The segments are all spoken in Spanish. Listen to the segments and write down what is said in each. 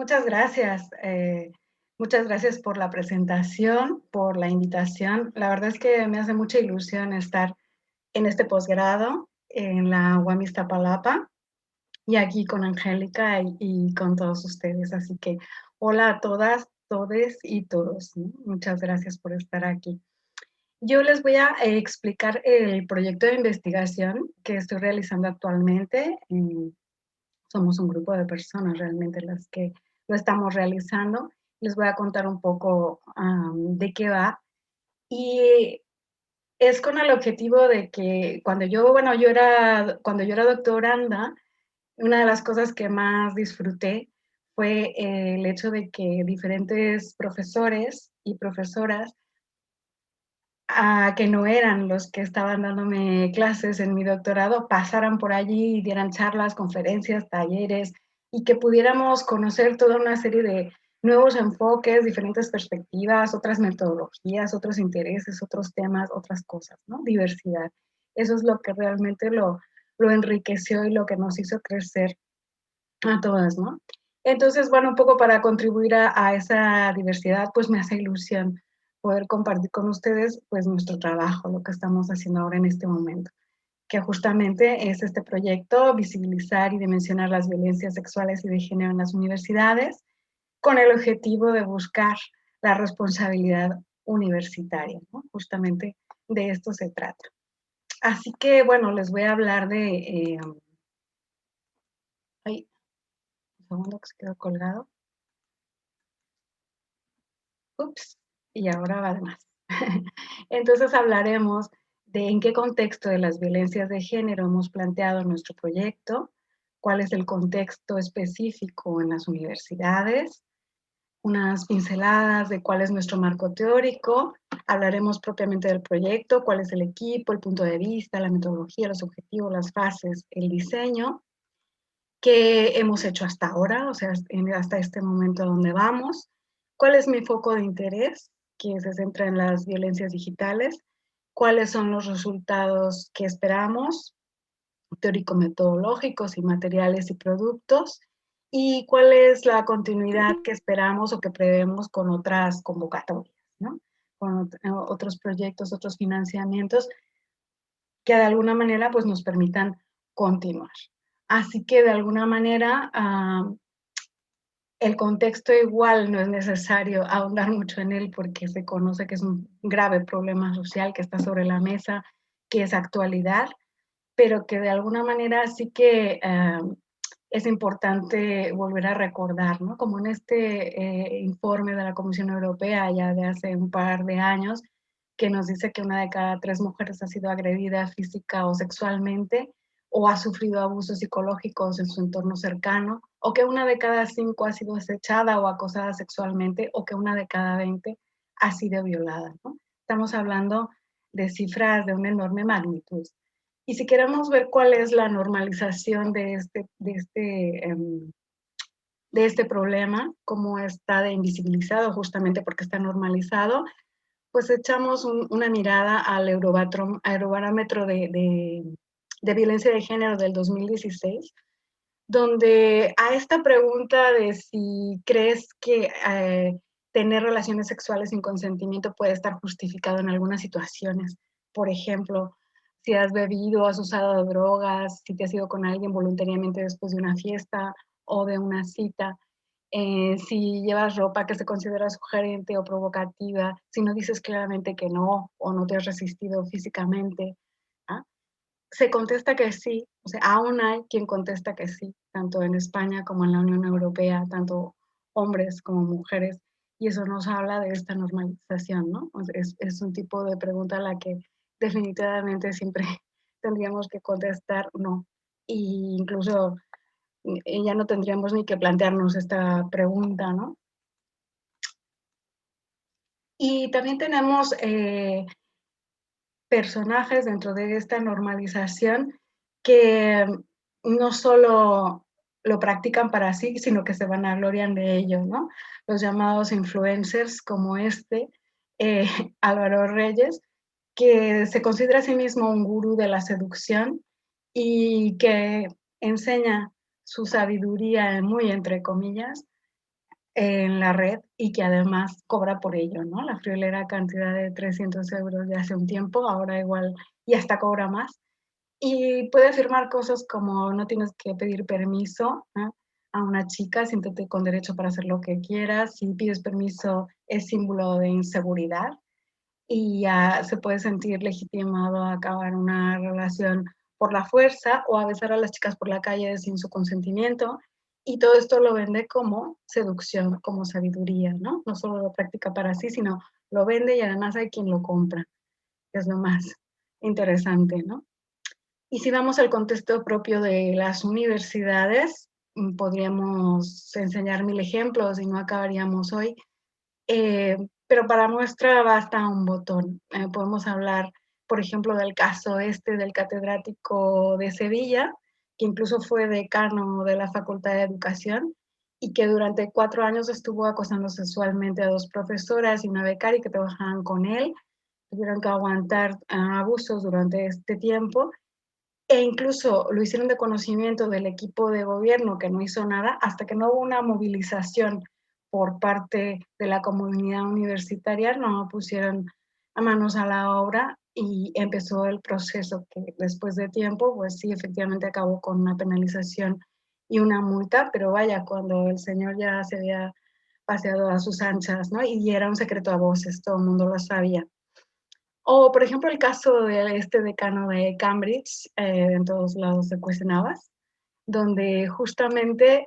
Muchas gracias. Muchas gracias por la presentación, por la invitación. La verdad es que me hace mucha ilusión estar en este posgrado en la UAM Iztapalapa y aquí con Angélica y con todos ustedes. Así que hola a todas, todes y todos, ¿no? Muchas gracias por estar aquí. Yo les voy a explicar el proyecto de investigación que estoy realizando actualmente. Somos un grupo de personas realmente las que lo estamos realizando. Les voy a contar un poco de qué va. Y es con el objetivo de que cuando yo era doctoranda, una de las cosas que más disfruté fue el hecho de que diferentes profesores y profesoras que no eran los que estaban dándome clases en mi doctorado, pasaran por allí y dieran charlas, conferencias, talleres, y que pudiéramos conocer toda una serie de nuevos enfoques, diferentes perspectivas, otras metodologías, otros intereses, otros temas, otras cosas, ¿no? Diversidad. Eso es lo que realmente lo enriqueció y lo que nos hizo crecer a todas, ¿no? Entonces, bueno, un poco para contribuir a esa diversidad, pues me hace ilusión poder compartir con ustedes pues nuestro trabajo, lo que estamos haciendo ahora en este momento, que justamente es este proyecto, visibilizar y dimensionar las violencias sexuales y de género en las universidades, con el objetivo de buscar la responsabilidad universitaria, ¿no? Justamente de esto se trata. Así que, bueno, les voy a hablar ay, un segundo que se quedó colgado. Ups, y ahora va de más. Entonces hablaremos de en qué contexto de las violencias de género hemos planteado nuestro proyecto, cuál es el contexto específico en las universidades, unas pinceladas de cuál es nuestro marco teórico, hablaremos propiamente del proyecto, cuál es el equipo, el punto de vista, la metodología, los objetivos, las fases, el diseño, qué hemos hecho hasta ahora, o sea, hasta este momento donde vamos, cuál es mi foco de interés, que se centra en las violencias digitales, cuáles son los resultados que esperamos, teórico-metodológicos y materiales y productos, y cuál es la continuidad que esperamos o que prevemos con otras convocatorias, ¿no? Con otros proyectos, otros financiamientos que de alguna manera pues nos permitan continuar. Así que de alguna manera el contexto igual no es necesario ahondar mucho en él porque se conoce que es un grave problema social que está sobre la mesa, que es actualidad, pero que de alguna manera sí que es importante volver a recordar, ¿no? Como en este informe de la Comisión Europea ya de hace un par de años, que nos dice que una de cada tres mujeres ha sido agredida física o sexualmente o ha sufrido abusos psicológicos en su entorno cercano, o que una de cada cinco ha sido acechada o acosada sexualmente, o que una de cada 20 ha sido violada, ¿no? Estamos hablando de cifras de una enorme magnitud. Y si queremos ver cuál es la normalización de este problema, cómo está de invisibilizado justamente porque está normalizado, pues echamos una mirada al Eurobarómetro de violencia de género del 2016, donde a esta pregunta de si crees que tener relaciones sexuales sin consentimiento puede estar justificado en algunas situaciones, por ejemplo, si has bebido, has usado drogas, si te has ido con alguien voluntariamente después de una fiesta o de una cita, si llevas ropa que se considera sugerente o provocativa, si no dices claramente que no o no te has resistido físicamente, ¿ah? Se contesta que sí, o sea, aún hay quien contesta que sí, tanto en España como en la Unión Europea, tanto hombres como mujeres, y eso nos habla de esta normalización, ¿no? O sea, es un tipo de pregunta a la que definitivamente siempre tendríamos que contestar no, y incluso ya no tendríamos ni que plantearnos esta pregunta, ¿no? Y también tenemos personajes dentro de esta normalización que no solo lo practican para sí, sino que se vanaglorian de ello, ¿no? Los llamados influencers como eh, Álvaro Reyes, que se considera a sí mismo un gurú de la seducción y que enseña su sabiduría, muy entre comillas, en la red y que además cobra por ello, ¿no? La friolera cantidad de 300 euros de hace un tiempo, ahora igual y hasta cobra más. Y puede afirmar cosas como no tienes que pedir permiso, ¿no? A una chica, siéntete con derecho para hacer lo que quieras. Si pides permiso es símbolo de inseguridad y ya se puede sentir legitimado a acabar una relación por la fuerza o a besar a las chicas por la calle sin su consentimiento. Y todo esto lo vende como seducción, como sabiduría, ¿no? No solo lo practica para sí, sino lo vende y además hay quien lo compra, que es lo más interesante, ¿no? Y si vamos al contexto propio de las universidades, podríamos enseñar mil ejemplos y no acabaríamos hoy, pero para muestra basta un botón. Podemos hablar, por ejemplo, del caso este del catedrático de Sevilla, que incluso fue decano de la Facultad de Educación y que durante 4 años estuvo acosando sexualmente a 2 profesoras y una becaria que trabajaban con él. Tuvieron que aguantar abusos durante este tiempo e incluso lo hicieron de conocimiento del equipo de gobierno que no hizo nada hasta que no hubo una movilización por parte de la comunidad universitaria, no pusieron a manos a la obra y empezó el proceso que después de tiempo, pues sí, efectivamente acabó con una penalización y una multa, pero vaya, cuando el señor ya se había paseado a sus anchas, ¿no? Y era un secreto a voces, todo el mundo lo sabía. O, por ejemplo, el caso de este decano de Cambridge, en todos lados se cuestionabas, donde justamente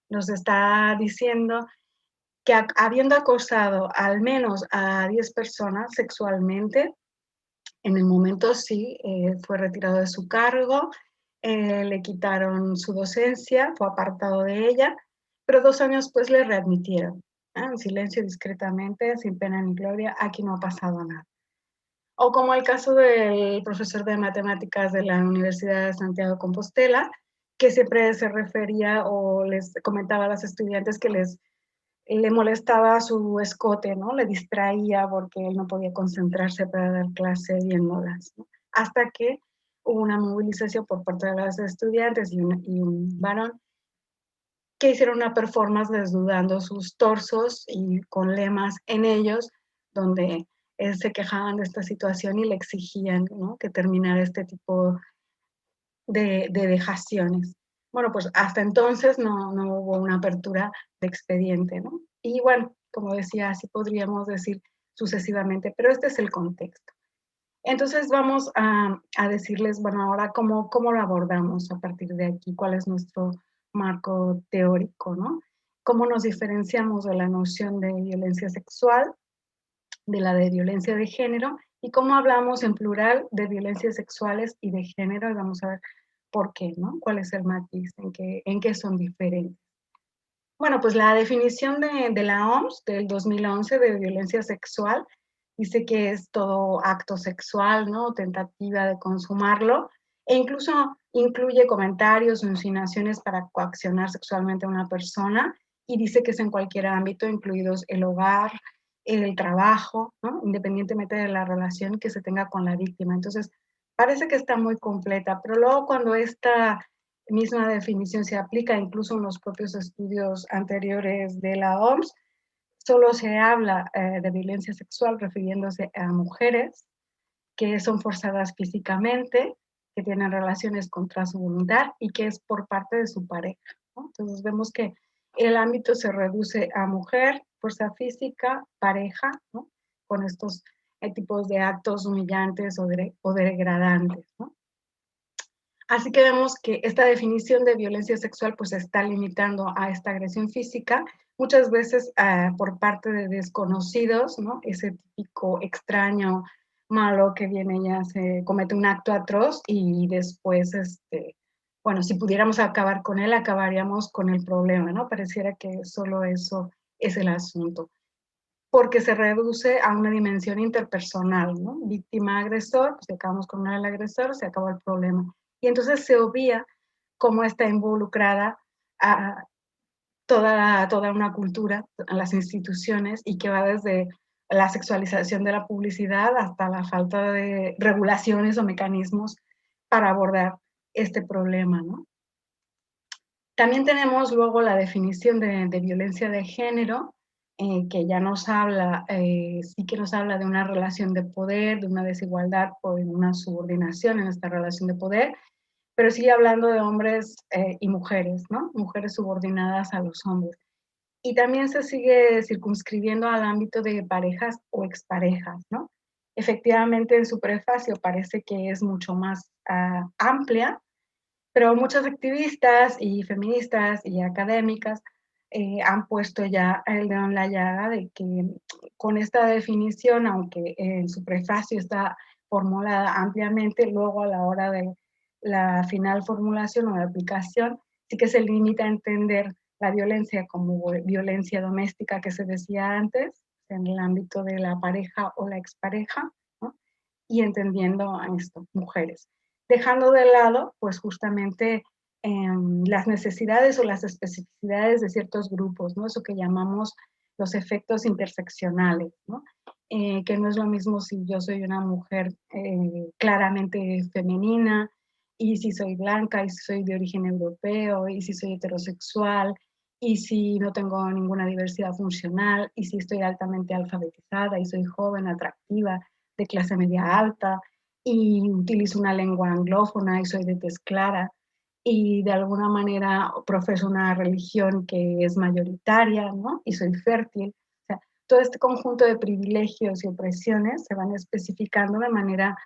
nos está diciendo que habiendo acosado al menos a 10 personas sexualmente, en el momento sí fue retirado de su cargo, le quitaron su docencia, fue apartado de ella, pero 2 años después le readmitieron, en silencio, discretamente, sin pena ni gloria, aquí no ha pasado nada. O como el caso del profesor de matemáticas de la Universidad de Santiago de Compostela, que siempre se refería o les comentaba a los estudiantes que le molestaba su escote, ¿no? Le distraía porque él no podía concentrarse para dar clase viéndolas, ¿no? Hasta que hubo una movilización por parte de los estudiantes y un varón que hicieron una performance desnudando sus torsos y con lemas en ellos, donde se quejaban de esta situación y le exigían, ¿no? Que terminara este tipo de dejaciones. Bueno, pues hasta entonces no hubo una apertura de expediente, ¿no? Y bueno, como decía, así podríamos decir sucesivamente, pero este es el contexto. Entonces vamos a decirles, bueno, ahora cómo lo abordamos a partir de aquí, cuál es nuestro marco teórico, ¿no? Cómo nos diferenciamos de la noción de violencia sexual, de la de violencia de género, y cómo hablamos en plural de violencias sexuales y de género, y vamos a ver por qué, ¿no? ¿Cuál es el matiz? En qué son diferentes? Bueno, pues la definición de la OMS del 2011 de violencia sexual dice que es todo acto sexual, ¿no? Tentativa de consumarlo, e incluso incluye comentarios o insinuaciones para coaccionar sexualmente a una persona, y dice que es en cualquier ámbito, incluidos el hogar, el trabajo, ¿no? Independientemente de la relación que se tenga con la víctima. Entonces, parece que está muy completa, pero luego cuando esta misma definición se aplica incluso en los propios estudios anteriores de la OMS, solo se habla de violencia sexual refiriéndose a mujeres que son forzadas físicamente, que tienen relaciones contra su voluntad y que es por parte de su pareja, ¿no? Entonces vemos que el ámbito se reduce a mujer, fuerza física, pareja, ¿no? Con estos tipos de actos humillantes o degradantes, ¿no? Así que vemos que esta definición de violencia sexual pues se está limitando a esta agresión física, muchas veces por parte de desconocidos, ¿no? Ese típico extraño malo que viene y ya se comete un acto atroz y después, bueno, si pudiéramos acabar con él, acabaríamos con el problema, ¿no? Pareciera que solo eso es el asunto, porque se reduce a una dimensión interpersonal, ¿no? Víctima-agresor, pues si acabamos con el agresor, se acabó el problema. Y entonces se obvia cómo está involucrada a toda una cultura, a las instituciones, y que va desde la sexualización de la publicidad hasta la falta de regulaciones o mecanismos para abordar este problema, ¿no? También tenemos luego la definición de violencia de género, que ya nos habla, sí que nos habla de una relación de poder, de una desigualdad o de una subordinación en esta relación de poder, pero sigue hablando de hombres y mujeres, ¿no? Mujeres subordinadas a los hombres. Y también se sigue circunscribiendo al ámbito de parejas o exparejas, ¿no? Efectivamente, en su prefacio parece que es mucho más amplia, pero muchas activistas y feministas y académicas han puesto ya el dedo en la llaga de que con esta definición, aunque en su prefacio está formulada ampliamente, luego a la hora de la final formulación o de aplicación, sí que se limita a entender la violencia como violencia doméstica que se decía antes, en el ámbito de la pareja o la expareja, ¿no? Y entendiendo a esto, mujeres. Dejando de lado, pues justamente las necesidades o las especificidades de ciertos grupos, ¿no? Eso que llamamos los efectos interseccionales, ¿no? Que no es lo mismo si yo soy una mujer claramente femenina, y si soy blanca, y si soy de origen europeo, y si soy heterosexual, y si no tengo ninguna diversidad funcional, y si estoy altamente alfabetizada, y soy joven, atractiva, de clase media alta, y utilizo una lengua anglófona y soy de tez clara, y de alguna manera profeso una religión que es mayoritaria, ¿no? Y soy fértil. O sea, todo este conjunto de privilegios y opresiones se van especificando de manera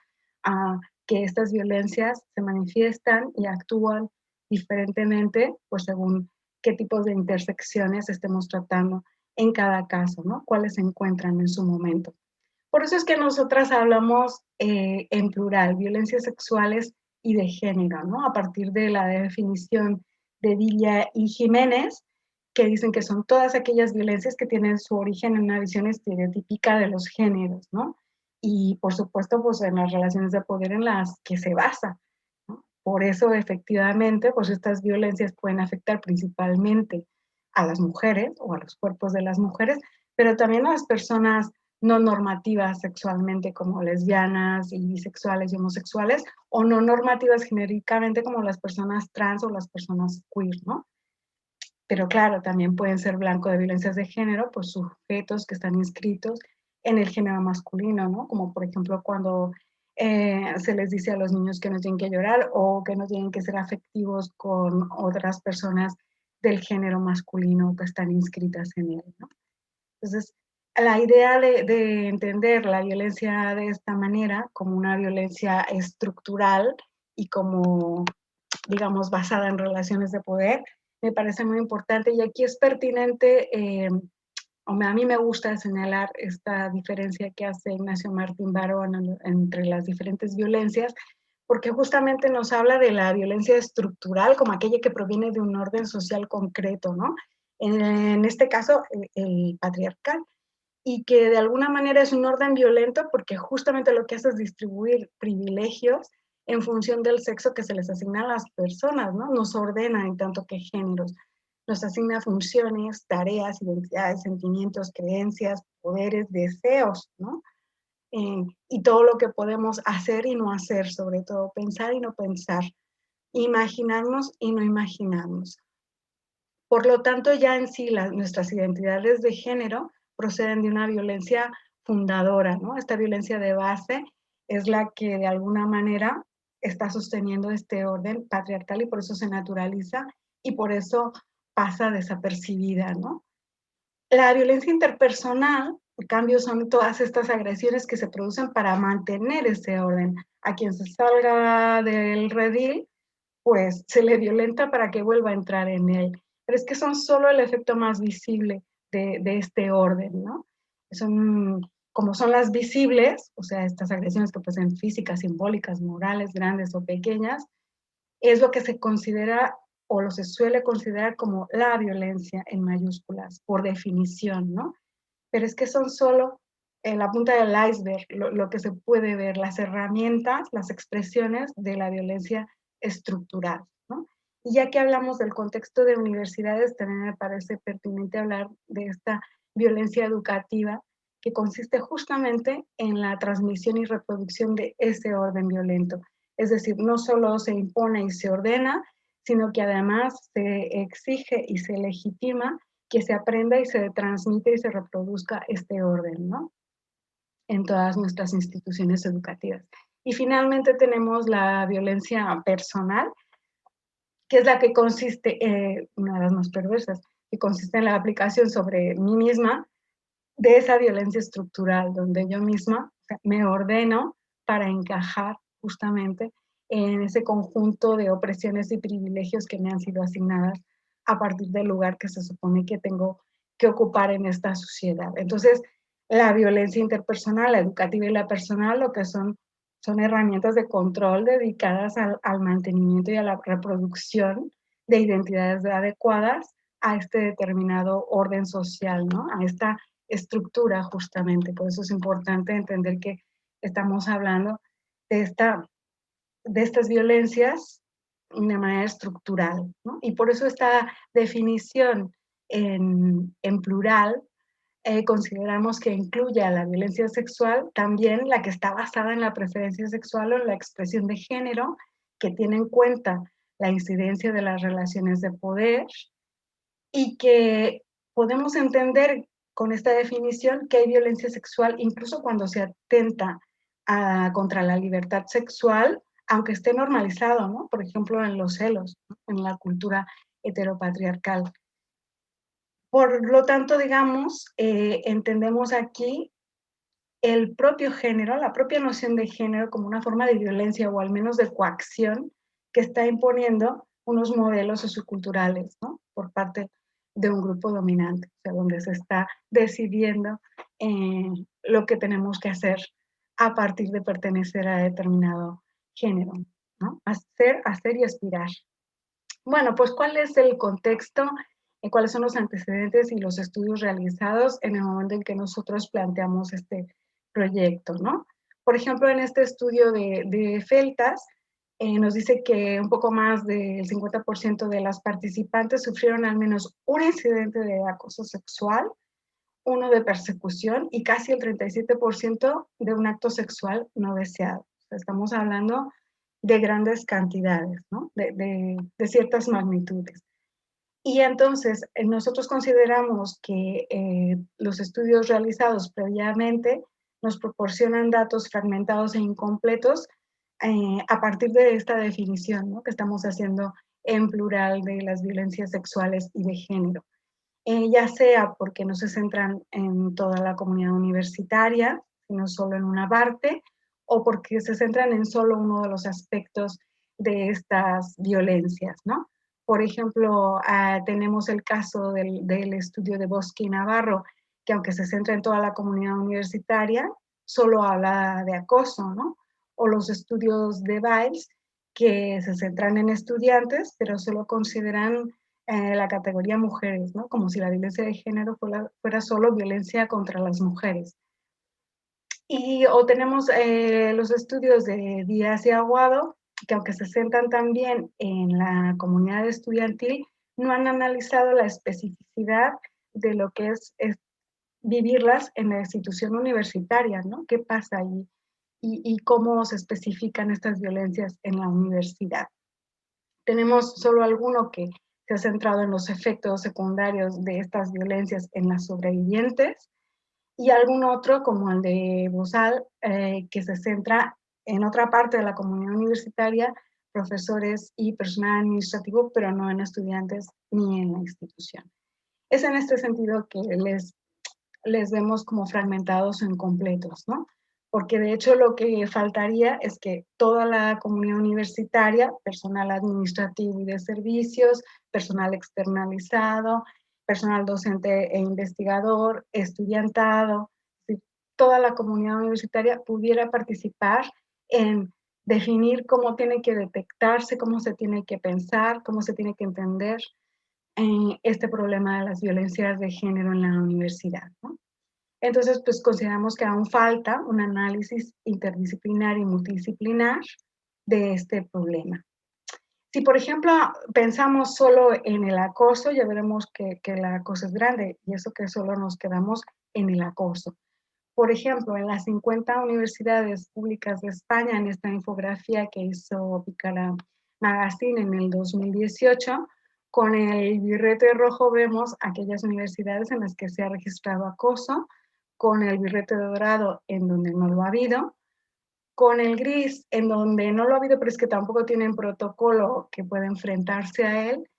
a que estas violencias se manifiestan y actúan diferentemente, pues según qué tipos de intersecciones estemos tratando en cada caso, ¿no? Cuáles se encuentran en su momento. Por eso es que nosotras hablamos en plural, violencias sexuales y de género, ¿no? A partir de la definición de Villa y Jiménez, que dicen que son todas aquellas violencias que tienen su origen en una visión estereotípica de los géneros, ¿no? Y por supuesto, pues en las relaciones de poder en las que se basa, ¿no? Por eso, efectivamente, pues estas violencias pueden afectar principalmente a las mujeres o a los cuerpos de las mujeres, pero también a las personas no normativas sexualmente como lesbianas y bisexuales y homosexuales, o no normativas genéricamente como las personas trans o las personas queer, ¿no? Pero claro, también pueden ser blanco de violencias de género, pues sujetos que están inscritos en el género masculino, ¿no? Como por ejemplo cuando se les dice a los niños que no tienen que llorar o que no tienen que ser afectivos con otras personas del género masculino que están inscritas en él, ¿no? Entonces, la idea de entender la violencia de esta manera, como una violencia estructural y como, digamos, basada en relaciones de poder, me parece muy importante. Y aquí es pertinente, a mí me gusta señalar esta diferencia que hace Ignacio Martín Barón entre las diferentes violencias, porque justamente nos habla de la violencia estructural como aquella que proviene de un orden social concreto, ¿no? En este caso, el patriarcal, y que de alguna manera es un orden violento porque justamente lo que hace es distribuir privilegios en función del sexo que se les asigna a las personas, ¿no? Nos ordena en tanto que géneros, nos asigna funciones, tareas, identidades, sentimientos, creencias, poderes, deseos, ¿no? Y todo lo que podemos hacer y no hacer, sobre todo pensar y no pensar, imaginarnos y no imaginarnos. Por lo tanto, ya en sí nuestras identidades de género proceden de una violencia fundadora, ¿no? Esta violencia de base es la que de alguna manera está sosteniendo este orden patriarcal y por eso se naturaliza y por eso pasa desapercibida, ¿no? La violencia interpersonal, en cambio, son todas estas agresiones que se producen para mantener ese orden. A quien se salga del redil, pues se le violenta para que vuelva a entrar en él. Pero es que son solo el efecto más visible de este orden, ¿no? Son, como son las visibles, o sea, estas agresiones que pueden ser físicas, simbólicas, morales, grandes o pequeñas, es lo que se considera o lo se suele considerar como la violencia en mayúsculas, por definición, ¿no? Pero es que son solo la punta del iceberg, lo que se puede ver, las herramientas, las expresiones de la violencia estructural, ¿no? Y ya que hablamos del contexto de universidades, también me parece pertinente hablar de esta violencia educativa que consiste justamente en la transmisión y reproducción de ese orden violento. Es decir, no solo se impone y se ordena, sino que además se exige y se legitima que se aprenda y se transmite y se reproduzca este orden, ¿no? En todas nuestras instituciones educativas. Y finalmente tenemos la violencia personal, que es la que consiste, una de las más perversas, que consiste en la aplicación sobre mí misma de esa violencia estructural, donde yo misma me ordeno para encajar justamente en ese conjunto de opresiones y privilegios que me han sido asignadas a partir del lugar que se supone que tengo que ocupar en esta sociedad. Entonces, la violencia interpersonal, la educativa y la personal, lo que son herramientas de control dedicadas al mantenimiento y a la reproducción de identidades adecuadas a este determinado orden social, ¿no? A esta estructura justamente. Por eso es importante entender que estamos hablando de, de estas violencias de manera estructural, ¿no? Y por eso esta definición en plural consideramos que incluye a la violencia sexual, también la que está basada en la preferencia sexual o en la expresión de género, que tiene en cuenta la incidencia de las relaciones de poder y que podemos entender con esta definición que hay violencia sexual incluso cuando se atenta contra la libertad sexual, aunque esté normalizado, ¿no? Por ejemplo, en los celos, ¿no? En la cultura heteropatriarcal. Por lo tanto, digamos, entendemos aquí el propio género, la propia noción de género como una forma de violencia o al menos de coacción que está imponiendo unos modelos socioculturales, ¿no? Por parte de un grupo dominante, o sea, donde se está decidiendo lo que tenemos que hacer a partir de pertenecer a determinado género, ¿no? Hacer y aspirar. Bueno, pues ¿cuál es el contexto? ¿Cuáles son los antecedentes y los estudios realizados en el momento en que nosotros planteamos este proyecto, ¿no? Por ejemplo, en este estudio de Feltas, nos dice que un poco más del 50% de las participantes sufrieron al menos un incidente de acoso sexual, uno de persecución y casi el 37% de un acto sexual no deseado. O sea, estamos hablando de grandes cantidades, ¿no? De ciertas magnitudes. Y entonces, nosotros consideramos que los estudios realizados previamente nos proporcionan datos fragmentados e incompletos a partir de esta definición, ¿no? Que estamos haciendo en plural de las violencias sexuales y de género. Ya sea porque no se centran en toda la comunidad universitaria, sino solo en una parte, o porque se centran en solo uno de los aspectos de estas violencias, ¿no? Por ejemplo, tenemos el caso del estudio de Bosque y Navarro, que aunque se centra en toda la comunidad universitaria, solo habla de acoso, ¿no? O los estudios de Biles, que se centran en estudiantes, pero solo consideran la categoría mujeres, ¿no? Como si la violencia de género fuera solo violencia contra las mujeres. Y o tenemos los estudios de Díaz y Aguado, que aunque se centran también en la comunidad estudiantil, no han analizado la especificidad de lo que es vivirlas en la institución universitaria, ¿no? ¿Qué pasa ahí? Y cómo se especifican estas violencias en la universidad. Tenemos solo alguno que se ha centrado en los efectos secundarios de estas violencias en las sobrevivientes y algún otro como el de Bosal, que se centra en otra parte de la comunidad universitaria, profesores y personal administrativo, pero no en estudiantes ni en la institución. Es en este sentido que les vemos como fragmentados o incompletos, ¿no? Porque de hecho lo que faltaría es que toda la comunidad universitaria, personal administrativo y de servicios, personal externalizado, personal docente e investigador, estudiantado, toda la comunidad universitaria pudiera participar en definir cómo tiene que detectarse, cómo se tiene que pensar, cómo se tiene que entender este problema de las violencias de género en la universidad, ¿no? Entonces, pues consideramos que aún falta un análisis interdisciplinar y multidisciplinar de este problema. Si, por ejemplo, pensamos solo en el acoso, ya veremos que el acoso es grande y eso que solo nos quedamos en el acoso. Por ejemplo, en las 50 universidades públicas de España, en esta infografía que hizo Picara Magazine en el 2018, con el birrete rojo vemos aquellas universidades en las que se ha registrado acoso, con el birrete dorado en donde no lo ha habido, con el gris en donde no lo ha habido, pero es que tampoco tienen protocolo que pueda enfrentarse a él,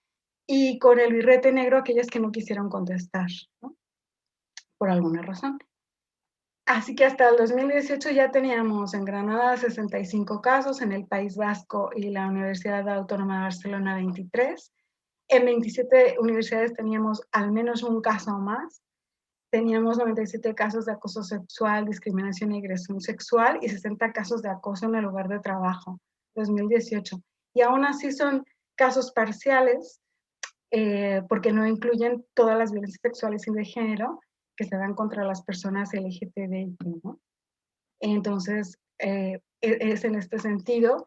y con el birrete negro aquellas que no quisieron contestar, ¿no? Por alguna razón. Así que hasta el 2018 ya teníamos en Granada 65 casos, en el País Vasco y la Universidad Autónoma de Barcelona 23. En 27 universidades teníamos al menos un caso más. Teníamos 97 casos de acoso sexual, discriminación y agresión sexual y 60 casos de acoso en el lugar de trabajo, 2018. Y aún así son casos parciales, porque no incluyen todas las violencias sexuales y de género que se dan contra las personas LGTBI, ¿no? Entonces, es en este sentido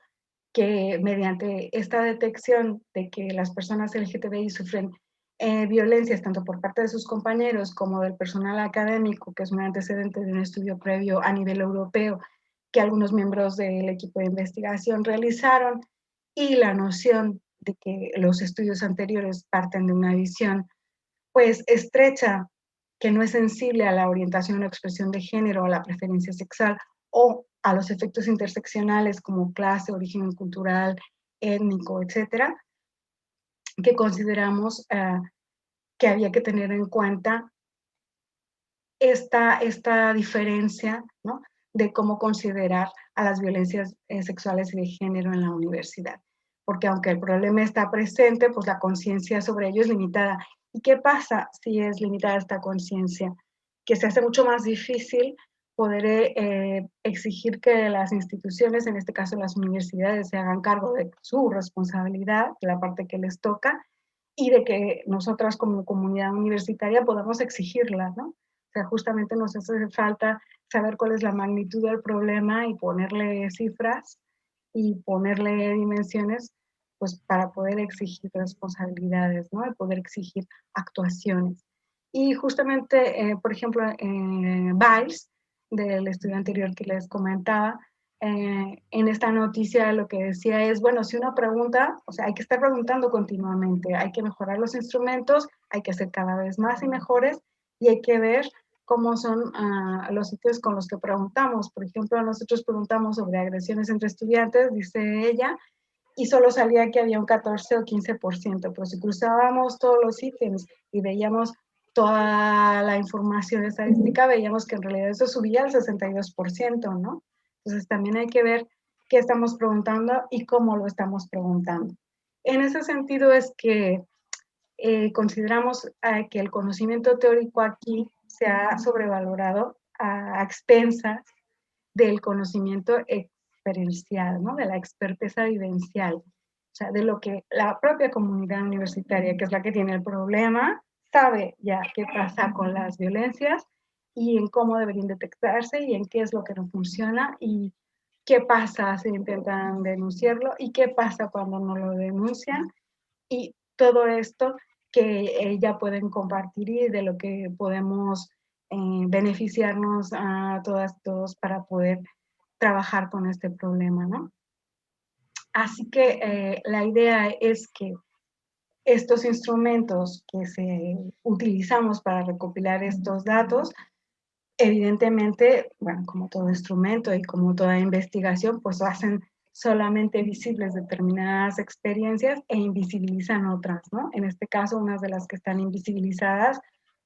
que mediante esta detección de que las personas LGTBI sufren violencias tanto por parte de sus compañeros como del personal académico, que es un antecedente de un estudio previo a nivel europeo que algunos miembros del equipo de investigación realizaron, y la noción de que los estudios anteriores parten de una visión pues estrecha, que no es sensible a la orientación o expresión de género, a la preferencia sexual o a los efectos interseccionales como clase, origen cultural, étnico, etcétera, que consideramos que había que tener en cuenta esta diferencia, ¿no? De cómo considerar a las violencias sexuales y de género en la universidad. Porque aunque el problema está presente, pues la conciencia sobre ello es limitada. ¿Y qué pasa si es limitada esta conciencia? Que se hace mucho más difícil poder exigir que las instituciones, en este caso las universidades, se hagan cargo de su responsabilidad, de la parte que les toca, y de que nosotras como comunidad universitaria podamos exigirla, ¿no? O sea, justamente nos hace falta saber cuál es la magnitud del problema y ponerle cifras y ponerle dimensiones, pues para poder exigir responsabilidades, ¿no? Y poder exigir actuaciones. Y justamente, por ejemplo, Valls, del estudio anterior que les comentaba, en esta noticia lo que decía es, bueno, si uno pregunta, o sea, hay que estar preguntando continuamente, hay que mejorar los instrumentos, hay que hacer cada vez más y mejores, y hay que ver cómo son los sitios con los que preguntamos. Por ejemplo, nosotros preguntamos sobre agresiones entre estudiantes, dice ella, y solo salía que había un 14 o 15%, pero si cruzábamos todos los ítems y veíamos toda la información estadística, veíamos que en realidad eso subía al 62%, ¿no? Entonces también hay que ver qué estamos preguntando y cómo lo estamos preguntando. En ese sentido es que consideramos que el conocimiento teórico aquí se ha sobrevalorado a expensas del conocimiento experiencial, ¿no? De la experteza vivencial, o sea, de lo que la propia comunidad universitaria, que es la que tiene el problema, sabe ya qué pasa con las violencias y en cómo deberían detectarse y en qué es lo que no funciona y qué pasa si intentan denunciarlo y qué pasa cuando no lo denuncian, y todo esto que ya pueden compartir y de lo que podemos beneficiarnos a todas, todos para poder trabajar con este problema, ¿no? Así que la idea es que estos instrumentos que utilizamos para recopilar estos datos, evidentemente, bueno, como todo instrumento y como toda investigación, pues hacen solamente visibles determinadas experiencias e invisibilizan otras, ¿no? En este caso, unas de las que están invisibilizadas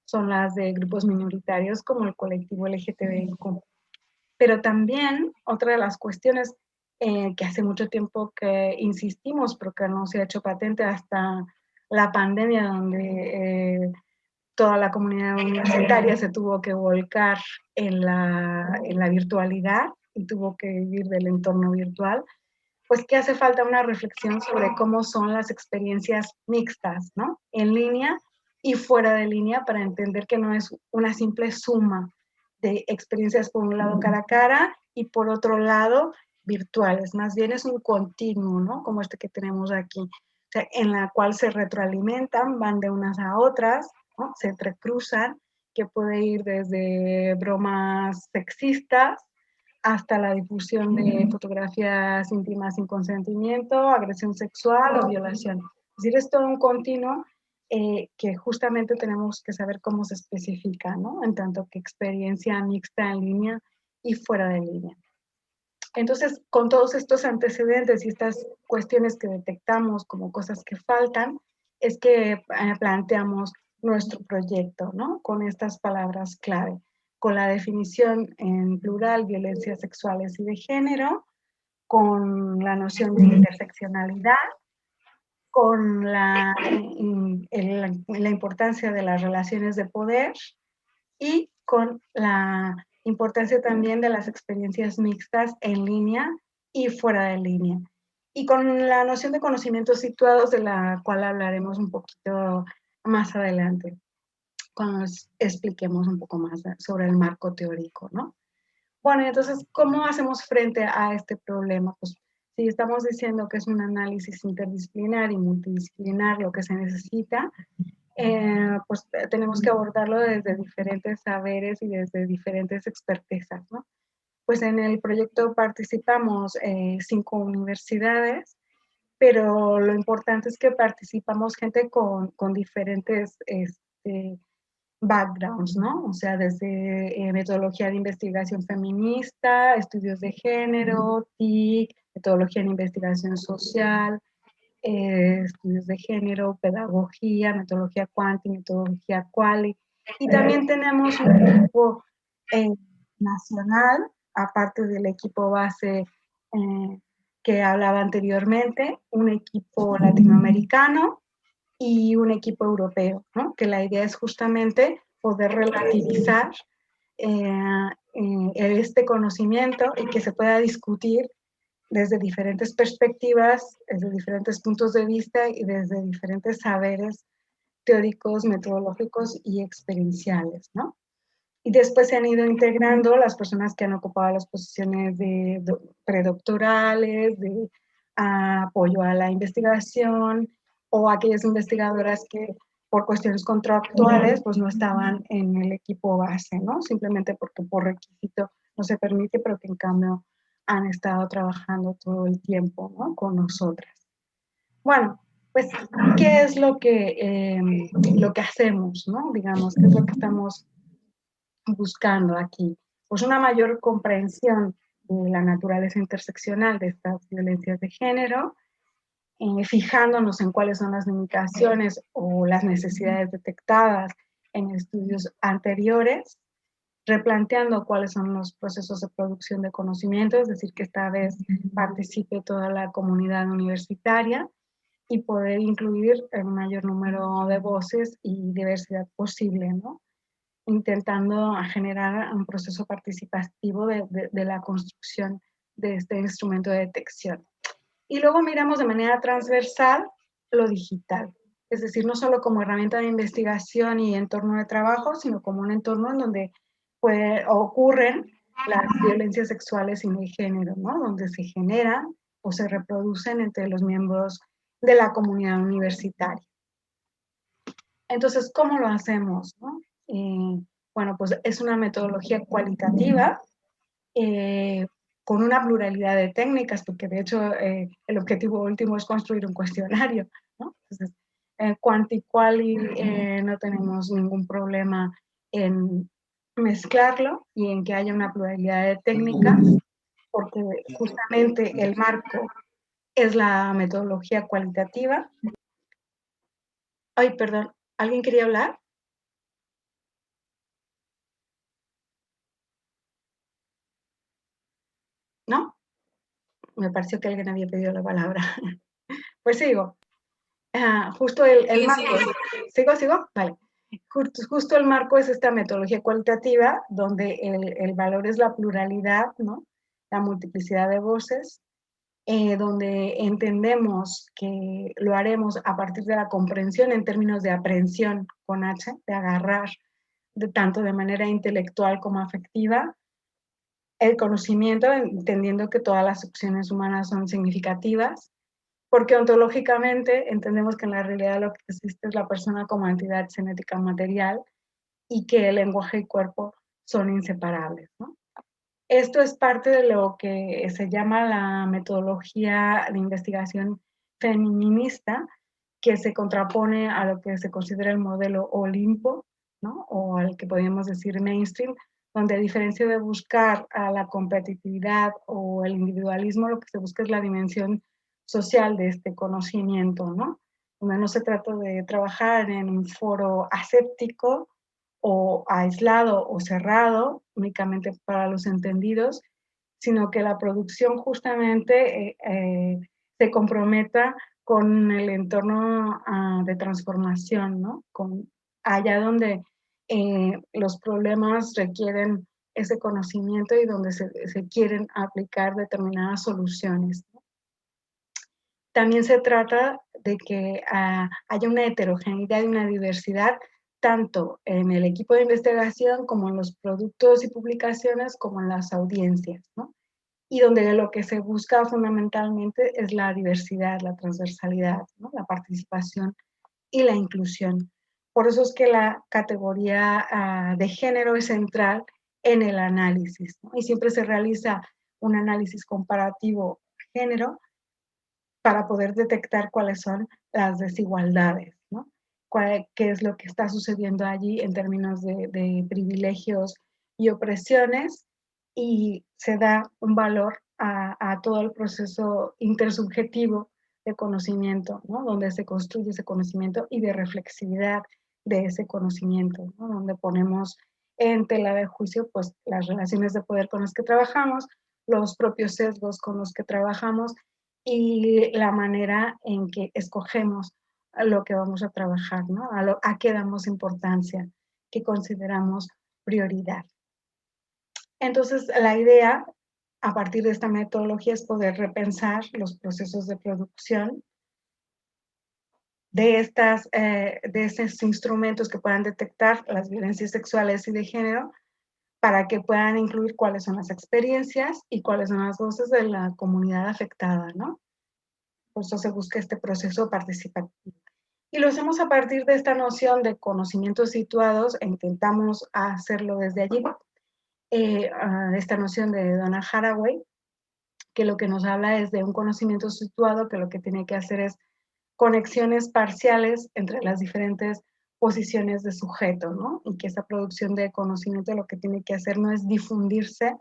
son las de grupos minoritarios como el colectivo LGTBIQ. Pero también otra de las cuestiones que hace mucho tiempo que insistimos, pero que no se ha hecho patente hasta la pandemia, donde toda la comunidad universitaria se tuvo que volcar en la virtualidad y tuvo que vivir del entorno virtual, pues que hace falta una reflexión sobre cómo son las experiencias mixtas, ¿no? En línea y fuera de línea, para entender que no es una simple suma de experiencias por un lado cara a cara y por otro lado virtuales, más bien es un continuo, ¿no? Como este que tenemos aquí, o sea, en la cual se retroalimentan, van de unas a otras, ¿no? Se entrecruzan, que puede ir desde bromas sexistas hasta la difusión de fotografías íntimas sin consentimiento, agresión sexual o violación. Es decir, es todo un continuo que justamente tenemos que saber cómo se especifica, ¿no? En tanto que experiencia mixta en línea y fuera de línea. Entonces, con todos estos antecedentes y estas cuestiones que detectamos como cosas que faltan, es que planteamos nuestro proyecto, ¿no? Con estas palabras clave, con la definición en plural, violencias sexuales y de género, con la noción de interseccionalidad, con la importancia de las relaciones de poder y con la importancia también de las experiencias mixtas en línea y fuera de línea. Y con la noción de conocimientos situados, de la cual hablaremos un poquito más adelante, cuando nos expliquemos un poco más sobre el marco teórico, ¿no? Bueno, entonces, ¿cómo hacemos frente a este problema? Pues si estamos diciendo que es un análisis interdisciplinar y multidisciplinar lo que se necesita, pues tenemos que abordarlo desde diferentes saberes y desde diferentes expertezas, ¿no? Pues en el proyecto participamos 5 universidades, pero lo importante es que participamos gente con diferentes backgrounds, ¿no? O sea, desde metodología de investigación feminista, estudios de género, TIC, metodología de investigación social, estudios de género, pedagogía, metodología cuanti, metodología quali. Y también tenemos un equipo eh, nacional, aparte del equipo base que hablaba anteriormente, un equipo latinoamericano y un equipo europeo, ¿no? Que la idea es justamente poder relativizar este conocimiento y que se pueda discutir desde diferentes perspectivas, desde diferentes puntos de vista y desde diferentes saberes teóricos, metodológicos y experienciales, ¿no? Y después se han ido integrando las personas que han ocupado las posiciones de predoctorales, de apoyo a la investigación, o aquellas investigadoras que por cuestiones contractuales pues no estaban en el equipo base, ¿no? Simplemente porque por requisito no se permite, pero que en cambio han estado trabajando todo el tiempo, ¿no? Con nosotras. Bueno, pues, ¿qué es lo que hacemos, ¿no? Digamos, ¿qué es lo que estamos buscando aquí? Pues una mayor comprensión de la naturaleza interseccional de estas violencias de género, fijándonos en cuáles son las limitaciones o las necesidades detectadas en estudios anteriores, replanteando cuáles son los procesos de producción de conocimiento, es decir, que esta vez participe toda la comunidad universitaria y poder incluir el mayor número de voces y diversidad posible, ¿no? Intentando generar un proceso participativo de la construcción de este instrumento de detección. Y luego miramos de manera transversal lo digital, es decir, no solo como herramienta de investigación y entorno de trabajo, sino como un entorno en donde ocurren las violencias sexuales y de género, ¿no? Donde se generan o se reproducen entre los miembros de la comunidad universitaria. Entonces, ¿cómo lo hacemos, no? Bueno, pues es una metodología cualitativa con una pluralidad de técnicas, porque de hecho el objetivo último es construir un cuestionario, ¿no? Entonces, Quanti-Quali no tenemos ningún problema en mezclarlo y en que haya una pluralidad de técnicas, porque justamente el marco es la metodología cualitativa. Ay, perdón, ¿alguien quería hablar? ¿No? Me pareció que alguien había pedido la palabra. Pues sigo. Justo el marco. ¿Sigo? Vale. Justo el marco es esta metodología cualitativa, donde el valor es la pluralidad, ¿no? La multiplicidad de voces, donde entendemos que lo haremos a partir de la comprensión en términos de aprehensión con H, de agarrar tanto de manera intelectual como afectiva, el conocimiento, entendiendo que todas las opciones humanas son significativas, porque ontológicamente entendemos que en la realidad lo que existe es la persona como entidad genética material y que el lenguaje y cuerpo son inseparables, ¿no? Esto es parte de lo que se llama la metodología de investigación feminista, que se contrapone a lo que se considera el modelo Olimpo, ¿no? O al que podríamos decir mainstream, donde a diferencia de buscar a la competitividad o el individualismo, lo que se busca es la dimensión social de este conocimiento, ¿no? Donde no se trata de trabajar en un foro aséptico o aislado o cerrado, únicamente para los entendidos, sino que la producción justamente se comprometa con el entorno de transformación, ¿no? Con allá donde los problemas requieren ese conocimiento y donde se quieren aplicar determinadas soluciones. También se trata de que haya una heterogeneidad y una diversidad tanto en el equipo de investigación como en los productos y publicaciones como en las audiencias, ¿no? Y donde lo que se busca fundamentalmente es la diversidad, la transversalidad, ¿no? La participación y la inclusión. Por eso es que la categoría de género es central en el análisis, ¿no? Y siempre se realiza un análisis comparativo género para poder detectar cuáles son las desigualdades, ¿no? Qué es lo que está sucediendo allí en términos de privilegios y opresiones, y se da un valor a todo el proceso intersubjetivo de conocimiento, ¿no? Donde se construye ese conocimiento y de reflexividad de ese conocimiento, ¿no? Donde ponemos en tela de juicio pues, las relaciones de poder con las que trabajamos, los propios sesgos con los que trabajamos y la manera en que escogemos lo que vamos a trabajar, ¿no? A qué damos importancia, qué consideramos prioridad. Entonces, la idea a partir de esta metodología es poder repensar los procesos de producción de estos instrumentos que puedan detectar las violencias sexuales y de género para que puedan incluir cuáles son las experiencias y cuáles son las voces de la comunidad afectada, ¿no? Por eso se busca este proceso participativo. Y lo hacemos a partir de esta noción de conocimientos situados e intentamos hacerlo desde allí, esta noción de Donna Haraway, que lo que nos habla es de un conocimiento situado que lo que tiene que hacer es conexiones parciales entre las diferentes posiciones de sujeto, ¿no? Y que esa producción de conocimiento lo que tiene que hacer no es difundirse,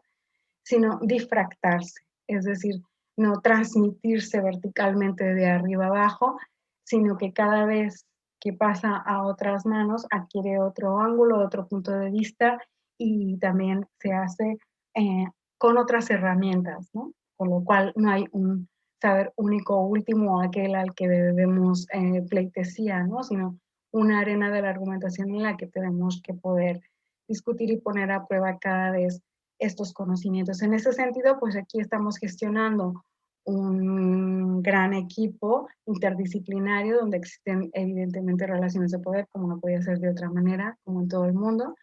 sino difractarse, es decir, no transmitirse verticalmente de arriba abajo, sino que cada vez que pasa a otras manos adquiere otro ángulo, otro punto de vista y también se hace eh, con otras herramientas, ¿no? Con lo cual no hay un saber único último, aquel al que debemos pleitesía, ¿no? Sino una arena de la argumentación en la que tenemos que poder discutir y poner a prueba cada vez estos conocimientos. En ese sentido, pues aquí estamos gestionando un gran equipo interdisciplinario donde existen evidentemente relaciones de poder, como no podía ser de otra manera, como en todo el mundo,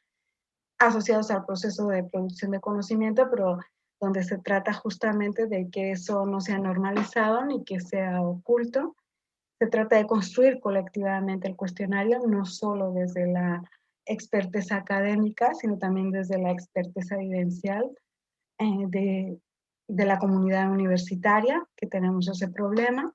asociados al proceso de producción de conocimiento, pero donde se trata justamente de que eso no sea normalizado ni que sea oculto. Se trata de construir colectivamente el cuestionario, no solo desde la experteza académica, sino también desde la experteza vivencial de la comunidad universitaria, que tenemos ese problema.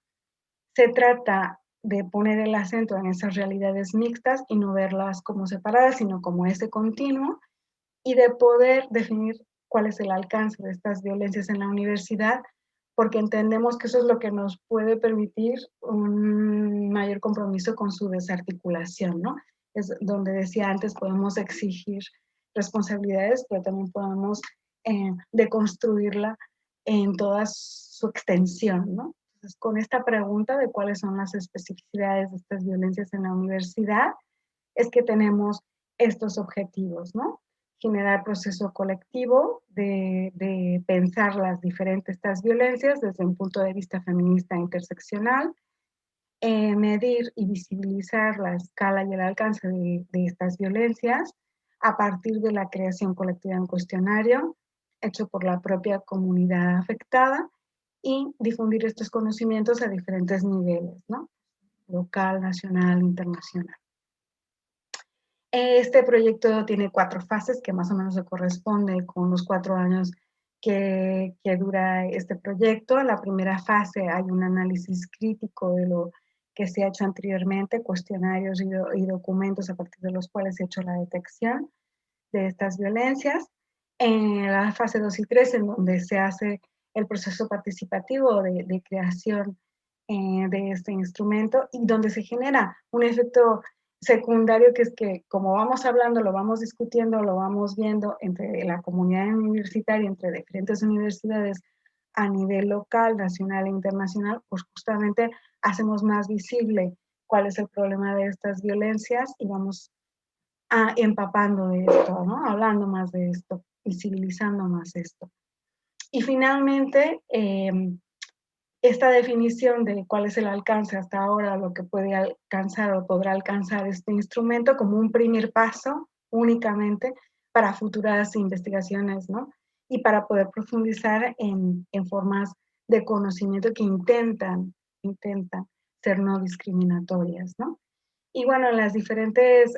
Se trata de poner el acento en esas realidades mixtas y no verlas como separadas, sino como ese continuo, y de poder definir cuál es el alcance de estas violencias en la universidad, porque entendemos que eso es lo que nos puede permitir un mayor compromiso con su desarticulación, ¿no? Es donde decía antes, podemos exigir responsabilidades, pero también podemos deconstruirla en toda su extensión, ¿no? Entonces, con esta pregunta de cuáles son las especificidades de estas violencias en la universidad, es que tenemos estos objetivos, ¿no? Generar proceso colectivo de pensar las diferentes estas violencias desde un punto de vista feminista e interseccional, medir y visibilizar la escala y el alcance de estas violencias a partir de la creación colectiva de un cuestionario hecho por la propia comunidad afectada y difundir estos conocimientos a diferentes niveles, ¿no? Local, nacional, internacional. Este proyecto tiene 4 fases que más o menos se corresponde con los 4 años que dura este proyecto. En la primera fase hay un análisis crítico de lo que se ha hecho anteriormente, cuestionarios y documentos a partir de los cuales se ha hecho la detección de estas violencias. En la fase 2 y 3, en donde se hace el proceso participativo de creación de este instrumento y donde se genera un efecto secundario, que es que como vamos hablando, lo vamos discutiendo, lo vamos viendo entre la comunidad universitaria, entre diferentes universidades a nivel local, nacional e internacional, pues justamente hacemos más visible cuál es el problema de estas violencias y vamos empapando de esto, ¿no? Hablando más de esto, visibilizando más esto. Y finalmente, esta definición de cuál es el alcance hasta ahora, lo que puede alcanzar o podrá alcanzar este instrumento como un primer paso únicamente para futuras investigaciones, ¿no? Y para poder profundizar en formas de conocimiento que intentan ser no discriminatorias, ¿no? Y bueno, las diferentes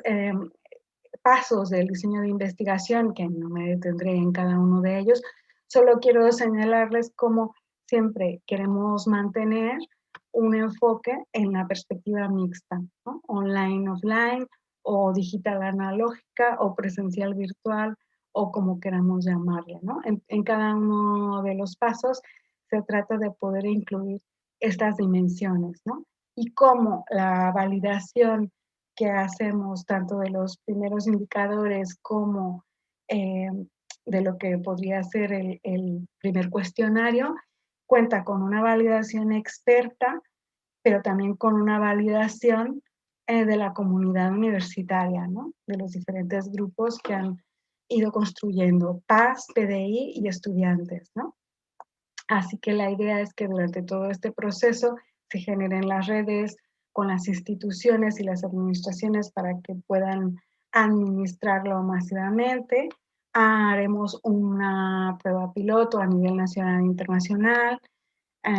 pasos del diseño de investigación, que no me detendré en cada uno de ellos, solo quiero señalarles cómo siempre queremos mantener un enfoque en la perspectiva mixta, ¿no? Online, offline, o digital analógica, o presencial virtual, o como queramos llamarle, ¿no? En cada uno de los pasos se trata de poder incluir estas dimensiones, ¿no? Y cómo la validación que hacemos tanto de los primeros indicadores como eh, de lo que podría ser el primer cuestionario, cuenta con una validación experta, pero también con una validación de la comunidad universitaria, ¿no? De los diferentes grupos que han ido construyendo, PAS, PDI y estudiantes, ¿no? Así que la idea es que durante todo este proceso se generen las redes con las instituciones y las administraciones para que puedan administrarlo masivamente. Haremos una prueba piloto a nivel nacional e internacional,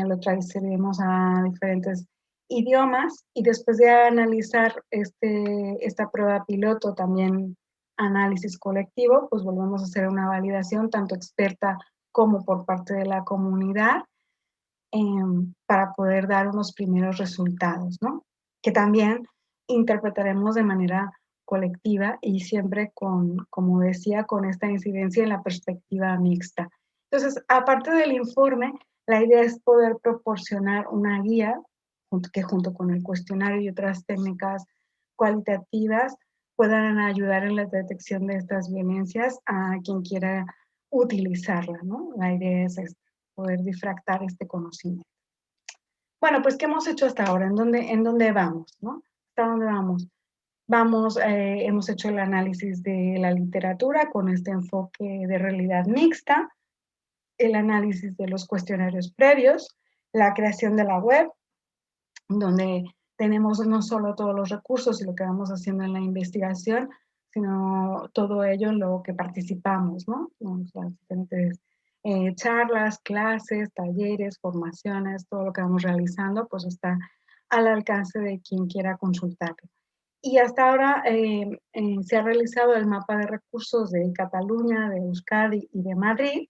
lo traduciremos a diferentes idiomas y después de analizar esta prueba piloto, también análisis colectivo, pues volvemos a hacer una validación tanto experta como por parte de la comunidad para poder dar unos primeros resultados, ¿no? Que también interpretaremos de manera colectiva y siempre con, como decía, con esta incidencia en la perspectiva mixta. Entonces, aparte del informe, la idea es poder proporcionar una guía que junto con el cuestionario y otras técnicas cualitativas puedan ayudar en la detección de estas violencias a quien quiera utilizarla, ¿no? La idea es esta, poder difractar este conocimiento. Bueno, pues, ¿qué hemos hecho hasta ahora? En dónde vamos, no? ¿Hasta dónde vamos? Vamos, hemos hecho el análisis de la literatura con este enfoque de realidad mixta, el análisis de los cuestionarios previos, la creación de la web, donde tenemos no solo todos los recursos y lo que vamos haciendo en la investigación, sino todo ello en lo que participamos, ¿no? Las diferentes charlas, clases, talleres, formaciones, todo lo que vamos realizando, pues está al alcance de quien quiera consultarlo. Y hasta ahora se ha realizado el mapa de recursos de Cataluña, de Euskadi y de Madrid,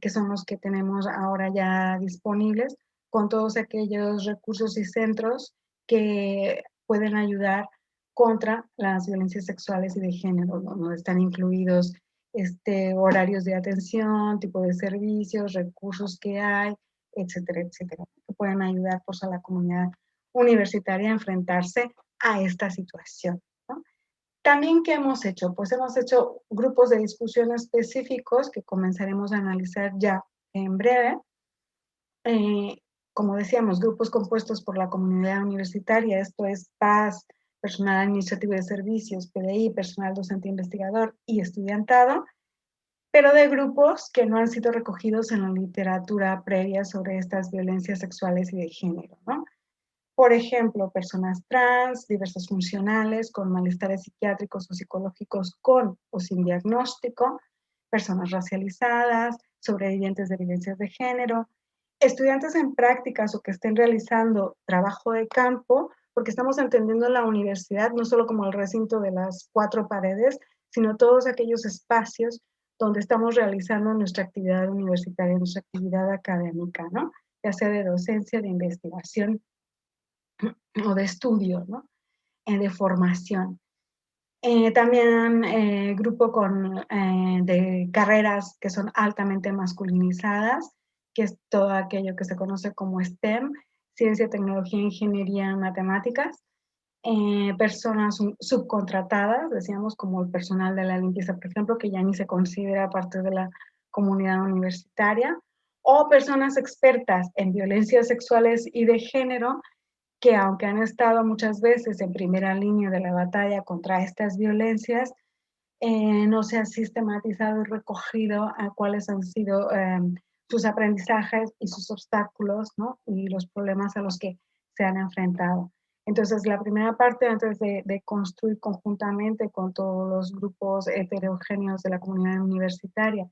que son los que tenemos ahora ya disponibles, con todos aquellos recursos y centros que pueden ayudar contra las violencias sexuales y de género, ¿no? Donde están incluidos horarios de atención, tipo de servicios, recursos que hay, etcétera, etcétera, que pueden ayudar pues, a la comunidad universitaria a enfrentarse a esta situación, ¿no? También, ¿qué hemos hecho? Pues hemos hecho grupos de discusión específicos que comenzaremos a analizar ya en breve. Eh, como decíamos, grupos compuestos por la comunidad universitaria, esto es PAS, personal administrativo de servicios, PDI, personal docente investigador y estudiantado, pero de grupos que no han sido recogidos en la literatura previa sobre estas violencias sexuales y de género, ¿no? Por ejemplo, personas trans, diversos funcionales, con malestares psiquiátricos o psicológicos con o sin diagnóstico, personas racializadas, sobrevivientes de violencias de género, estudiantes en prácticas o que estén realizando trabajo de campo, porque estamos entendiendo la universidad no solo como el recinto de las cuatro paredes, sino todos aquellos espacios donde estamos realizando nuestra actividad universitaria, nuestra actividad académica, ¿no? Ya sea de docencia, de investigación o de estudio, ¿no? De formación. También grupo de carreras que son altamente masculinizadas, que es todo aquello que se conoce como STEM, ciencia, tecnología, ingeniería, matemáticas. Personas subcontratadas, decíamos, como el personal de la limpieza, por ejemplo, que ya ni se considera parte de la comunidad universitaria, o personas expertas en violencias sexuales y de género, que aunque han estado muchas veces en primera línea de la batalla contra estas violencias, no se ha sistematizado y recogido a cuáles han sido sus aprendizajes y sus obstáculos, ¿no? Y los problemas a los que se han enfrentado. Entonces, la primera parte, antes de construir conjuntamente con todos los grupos heterogéneos de la comunidad universitaria,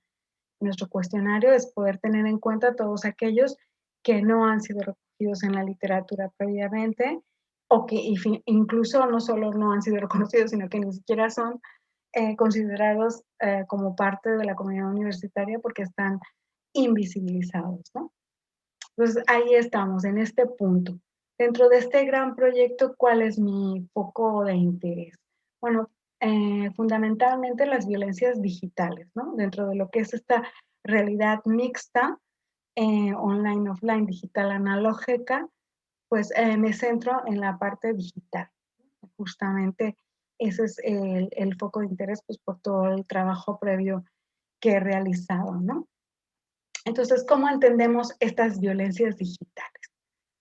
nuestro cuestionario es poder tener en cuenta todos aquellos que no han sido reconocidos en la literatura previamente o que incluso no solo no han sido reconocidos, sino que ni siquiera son considerados como parte de la comunidad universitaria porque están invisibilizados, ¿no? Entonces, ahí estamos, en este punto. Dentro de este gran proyecto, ¿cuál es mi foco de interés? Bueno, fundamentalmente las violencias digitales, ¿no? Dentro de lo que es esta realidad mixta, online, offline, digital, analógica, pues me centro en la parte digital. Justamente ese es el foco de interés, pues por todo el trabajo previo que he realizado, ¿no? Entonces, ¿cómo entendemos estas violencias digitales?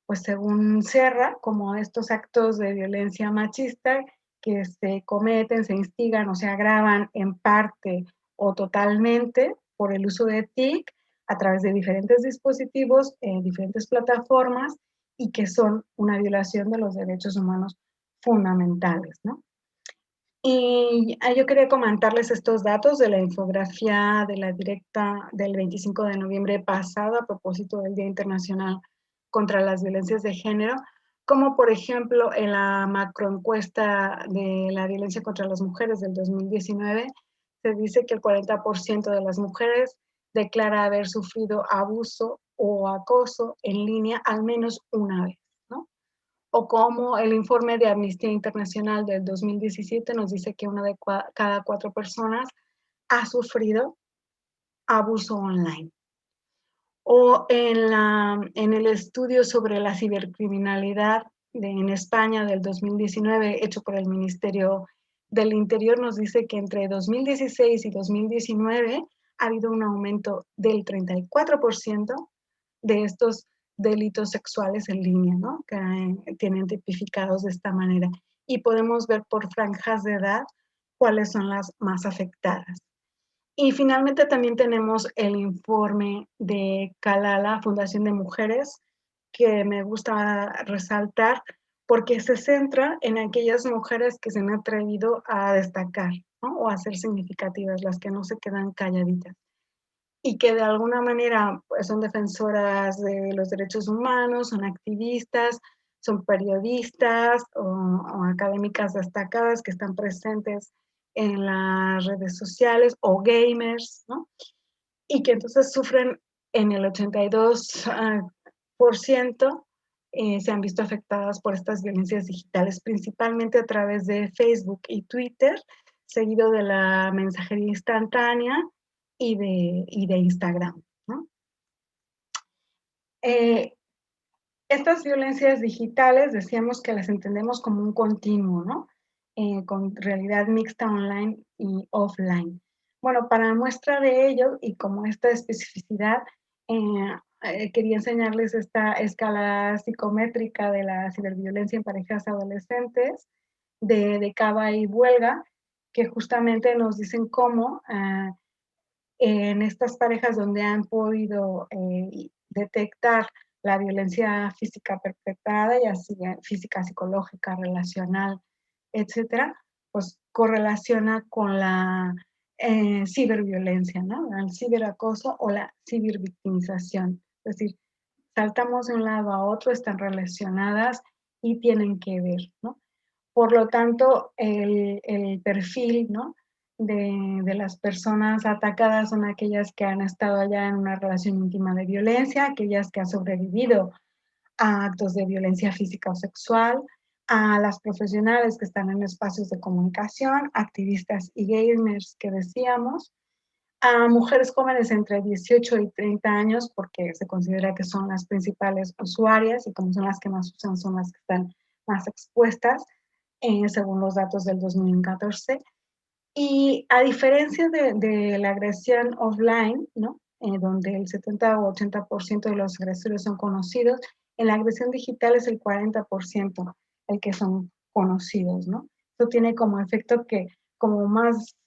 Pues según Serra, como estos actos de violencia machista que se cometen, se instigan o se agravan en parte o totalmente por el uso de TIC a través de diferentes dispositivos, diferentes plataformas y que son una violación de los derechos humanos fundamentales, ¿no? Y yo quería comentarles estos datos de la infografía de la directa del 25 de noviembre pasado a propósito del Día Internacional contra las Violencias de Género, como por ejemplo en la macroencuesta de la violencia contra las mujeres del 2019, se dice que el 40% de las mujeres declara haber sufrido abuso o acoso en línea al menos una vez, ¿no? O como el informe de Amnistía Internacional del 2017 nos dice que una de cada 4 personas ha sufrido abuso online. O en el estudio sobre la cibercriminalidad en España del 2019, hecho por el Ministerio del Interior, nos dice que entre 2016 y 2019 ha habido un aumento del 34% de estos delitos sexuales en línea, ¿no? Que tienen tipificados de esta manera. Y podemos ver por franjas de edad cuáles son las más afectadas. Y finalmente también tenemos el informe de Calala, Fundación de Mujeres, que me gusta resaltar porque se centra en aquellas mujeres que se han atrevido a destacar, ¿no? O a ser significativas, las que no se quedan calladitas y que de alguna manera pues, son defensoras de los derechos humanos, son activistas, son periodistas o académicas destacadas que están presentes en las redes sociales o gamers, ¿no? Y que entonces sufren en el 82% se han visto afectadas por estas violencias digitales, principalmente a través de Facebook y Twitter, seguido de la mensajería instantánea y de Instagram, ¿no? Eh, estas violencias digitales decíamos que las entendemos como un continuo, ¿no? Con realidad mixta online y offline. Bueno, para muestra de ello y como esta especificidad, quería enseñarles esta escala psicométrica de la ciberviolencia en parejas adolescentes de Cava y Buelga, que justamente nos dicen cómo en estas parejas donde han podido detectar la violencia física perpetrada, ya sea física, psicológica, relacional, etcétera, pues correlaciona con la ciberviolencia, ¿no? El ciberacoso o la cibervictimización. Es decir, saltamos de un lado a otro, están relacionadas y tienen que ver, ¿no? Por lo tanto, el perfil, ¿no? de las personas atacadas son aquellas que han estado ya en una relación íntima de violencia, aquellas que han sobrevivido a actos de violencia física o sexual, a las profesionales que están en espacios de comunicación, activistas y gamers que decíamos, a mujeres jóvenes entre 18 y 30 años, porque se considera que son las principales usuarias y como son las que más usan, son las que están más expuestas, según los datos del 2014. Y a diferencia de la agresión offline, ¿no? Donde el 70 o 80% de los agresores son conocidos, en la agresión digital es el 40% el que son conocidos, ¿no? Esto tiene como efecto que como más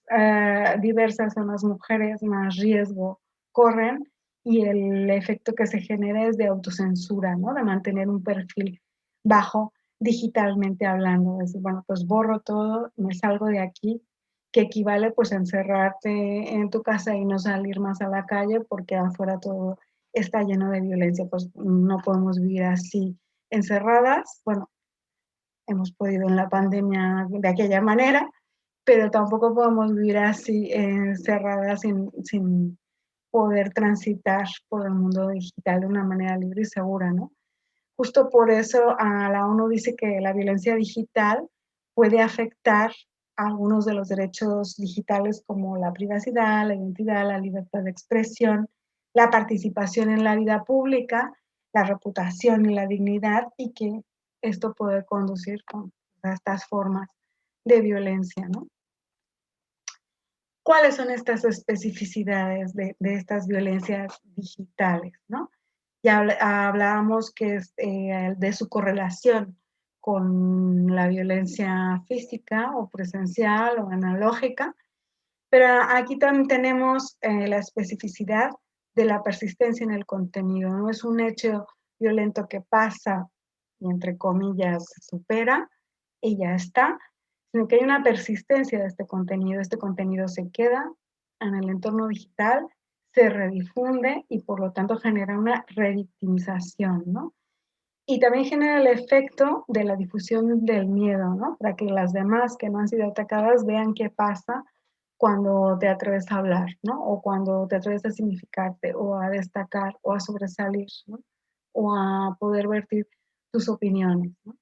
diversas son las mujeres, más riesgo corren y el efecto que se genera es de autocensura, ¿no? De mantener un perfil bajo digitalmente hablando. Es decir, bueno, pues borro todo, me salgo de aquí, que equivale pues a encerrarte en tu casa y no salir más a la calle porque afuera todo está lleno de violencia. Pues no podemos vivir así encerradas. Bueno, hemos podido en la pandemia de aquella manera, pero tampoco podemos vivir así encerradas sin poder transitar por el mundo digital de una manera libre y segura, ¿no? Justo por eso a la ONU dice que la violencia digital puede afectar a algunos de los derechos digitales como la privacidad, la identidad, la libertad de expresión, la participación en la vida pública, la reputación y la dignidad, y que esto puede conducir a estas formas de violencia, ¿no? ¿Cuáles son estas especificidades de estas violencias digitales, no? Ya hablábamos que es, de su correlación con la violencia física o presencial o analógica, pero aquí también tenemos la especificidad de la persistencia en el contenido. No es un hecho violento que pasa y entre comillas se supera y ya está, sino que hay una persistencia de este contenido se queda en el entorno digital, se redifunde y por lo tanto genera una revictimización, ¿no? Y también genera el efecto de la difusión del miedo, ¿no? Para que las demás que no han sido atacadas vean qué pasa cuando te atreves a hablar, ¿no? O cuando te atreves a significarte o a destacar o a sobresalir, ¿no? O a poder vertir tus opiniones, ¿no?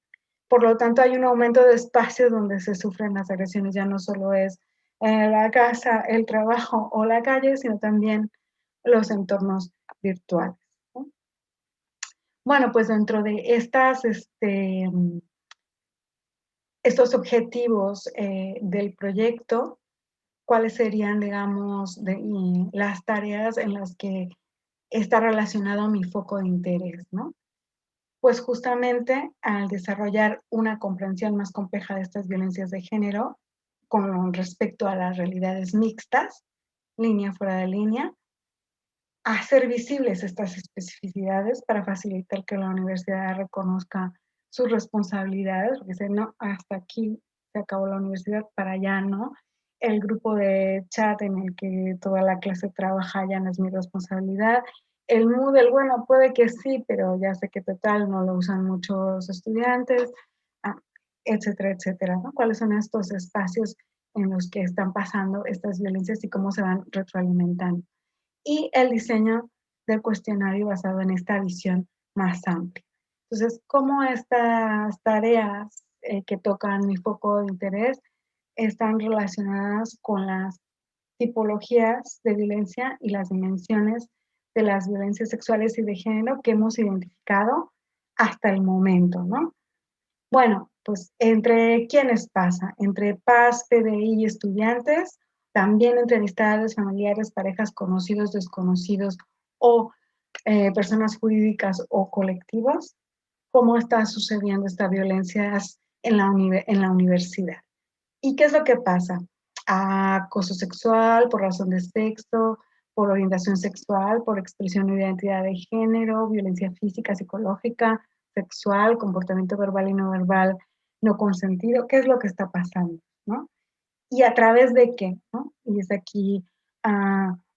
Por lo tanto, hay un aumento de espacios donde se sufren las agresiones. Ya no solo es la casa, el trabajo o la calle, sino también los entornos virtuales, ¿no? Bueno, pues dentro de estos objetivos del proyecto, ¿cuáles serían, digamos, las tareas en las que está relacionado mi foco de interés, ¿no? Pues justamente al desarrollar una comprensión más compleja de estas violencias de género con respecto a las realidades mixtas, línea fuera de línea, hacer visibles estas especificidades para facilitar que la universidad reconozca sus responsabilidades, porque dice, no, hasta aquí se acabó la universidad, para allá no. El grupo de chat en el que toda la clase trabaja ya no es mi responsabilidad. El Moodle, bueno, puede que sí, pero ya sé que total no lo usan muchos estudiantes, ah, etcétera, etcétera, ¿no? ¿Cuáles son estos espacios en los que están pasando estas violencias y cómo se van retroalimentando? Y el diseño del cuestionario basado en esta visión más amplia. Entonces, ¿cómo estas tareas que tocan mi foco de interés están relacionadas con las tipologías de violencia y las dimensiones de las violencias sexuales y de género que hemos identificado hasta el momento, ¿no? Bueno, pues entre quiénes pasa, entre PAS, PDI y estudiantes, también entre amistades, familiares, parejas, conocidos, desconocidos o personas jurídicas o colectivos, cómo está sucediendo esta violencia en la universidad. ¿Y qué es lo que pasa? Acoso sexual por razón de sexo, por orientación sexual, por expresión de identidad de género, violencia física, psicológica, sexual, comportamiento verbal y no verbal no consentido. ¿Qué es lo que está pasando? ¿No? ¿Y a través de qué? ¿No? Y es aquí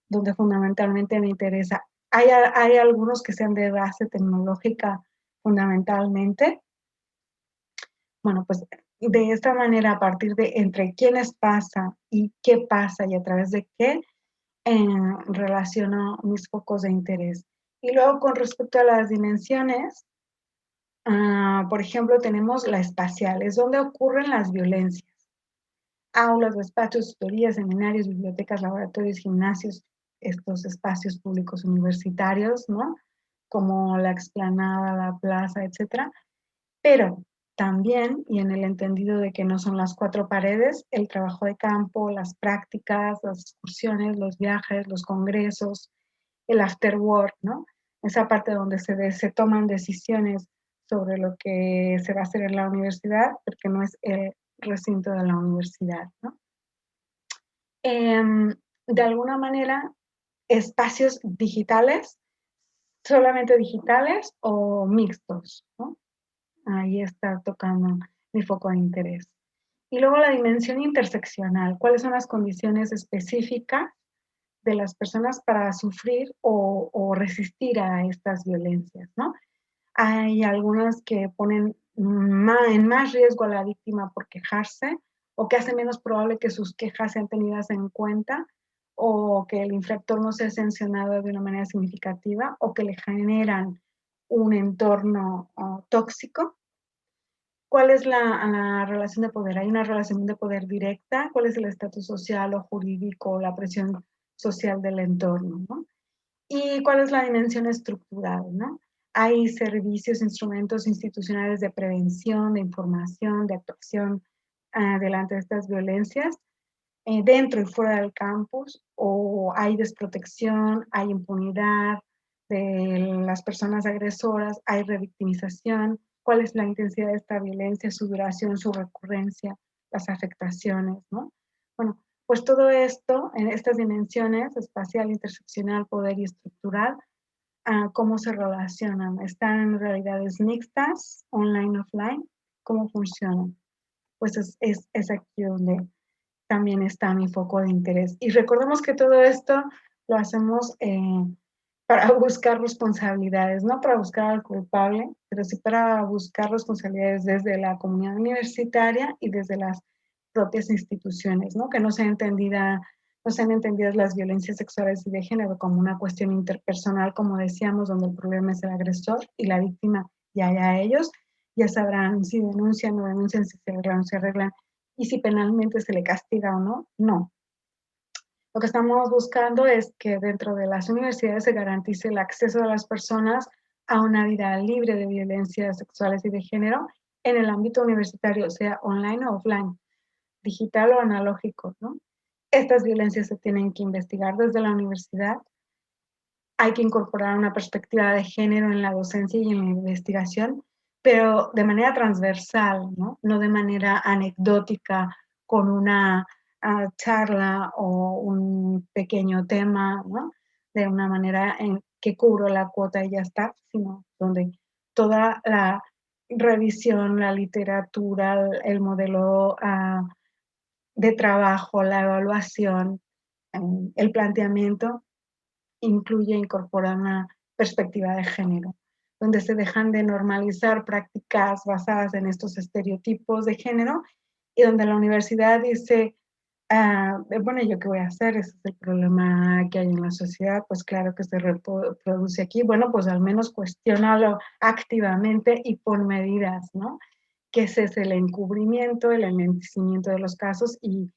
donde fundamentalmente me interesa. Hay algunos que sean de base tecnológica fundamentalmente. Bueno, pues de esta manera, a partir de entre quiénes pasa y qué pasa y a través de qué, relaciono mis focos de interés. Y luego con respecto a las dimensiones, por ejemplo, tenemos la espacial, es donde ocurren las violencias. Aulas, despachos, tutorías, seminarios, bibliotecas, laboratorios, gimnasios, estos espacios públicos universitarios, ¿no? Como la explanada, la plaza, etcétera. Pero también, y en el entendido de que no son las cuatro paredes, el trabajo de campo, las prácticas, las excursiones, los viajes, los congresos, el after work, ¿no? Esa parte donde se toman decisiones sobre lo que se va a hacer en la universidad, porque no es el recinto de la universidad, ¿no? De alguna manera, espacios digitales, solamente digitales o mixtos, ¿no? Ahí está tocando mi foco de interés. Y luego la dimensión interseccional, cuáles son las condiciones específicas de las personas para sufrir o resistir a estas violencias, ¿no? Hay algunas que ponen en más riesgo a la víctima por quejarse o que hace menos probable que sus quejas sean tenidas en cuenta o que el infractor no sea sancionado de una manera significativa o que le generan un entorno tóxico. ¿Cuál es la relación de poder? ¿Hay una relación de poder directa? ¿Cuál es el estatus social o jurídico o la presión social del entorno, ¿no? ¿Y cuál es la dimensión estructural, no? Hay servicios, instrumentos institucionales de prevención, de información, de actuación delante de estas violencias, dentro y fuera del campus, o hay desprotección, hay impunidad de las personas agresoras, hay revictimización, cuál es la intensidad de esta violencia, su duración, su recurrencia, las afectaciones, ¿no? Bueno, pues todo esto, en estas dimensiones, espacial, interseccional, poder y estructural, ¿cómo se relacionan? ¿Están en realidades mixtas, online, offline? ¿Cómo funcionan? Pues es aquí donde también está mi foco de interés. Y recordemos que todo esto lo hacemos para buscar responsabilidades, no para buscar al culpable, pero sí para buscar responsabilidades desde la comunidad universitaria y desde las propias instituciones, ¿no? Que no sean entendidas las violencias sexuales y de género como una cuestión interpersonal, como decíamos, donde el problema es el agresor y la víctima, ya ellos, ya sabrán si denuncian o no denuncian, si se arreglan o se arreglan, y si penalmente se le castiga o no, no. Lo que estamos buscando es que dentro de las universidades se garantice el acceso de las personas a una vida libre de violencias sexuales y de género en el ámbito universitario, sea online o offline, digital o analógico, ¿no? Estas violencias se tienen que investigar desde la universidad. Hay que incorporar una perspectiva de género en la docencia y en la investigación, pero de manera transversal, ¿no? No de manera anecdótica con una charla o un pequeño tema, ¿no? De una manera en que cubro la cuota y ya está, sino donde toda la revisión, la literatura, el modelo de trabajo, la evaluación, el planteamiento incluye incorporar una perspectiva de género, donde se dejan de normalizar prácticas basadas en estos estereotipos de género y donde la universidad dice, bueno, ¿yo qué voy a hacer? Ese es el problema que hay en la sociedad, pues claro que se reproduce aquí, bueno, pues al menos cuestiónalo activamente y pon medidas, ¿no? Que ese es el encubrimiento, el enlentecimiento de los casos y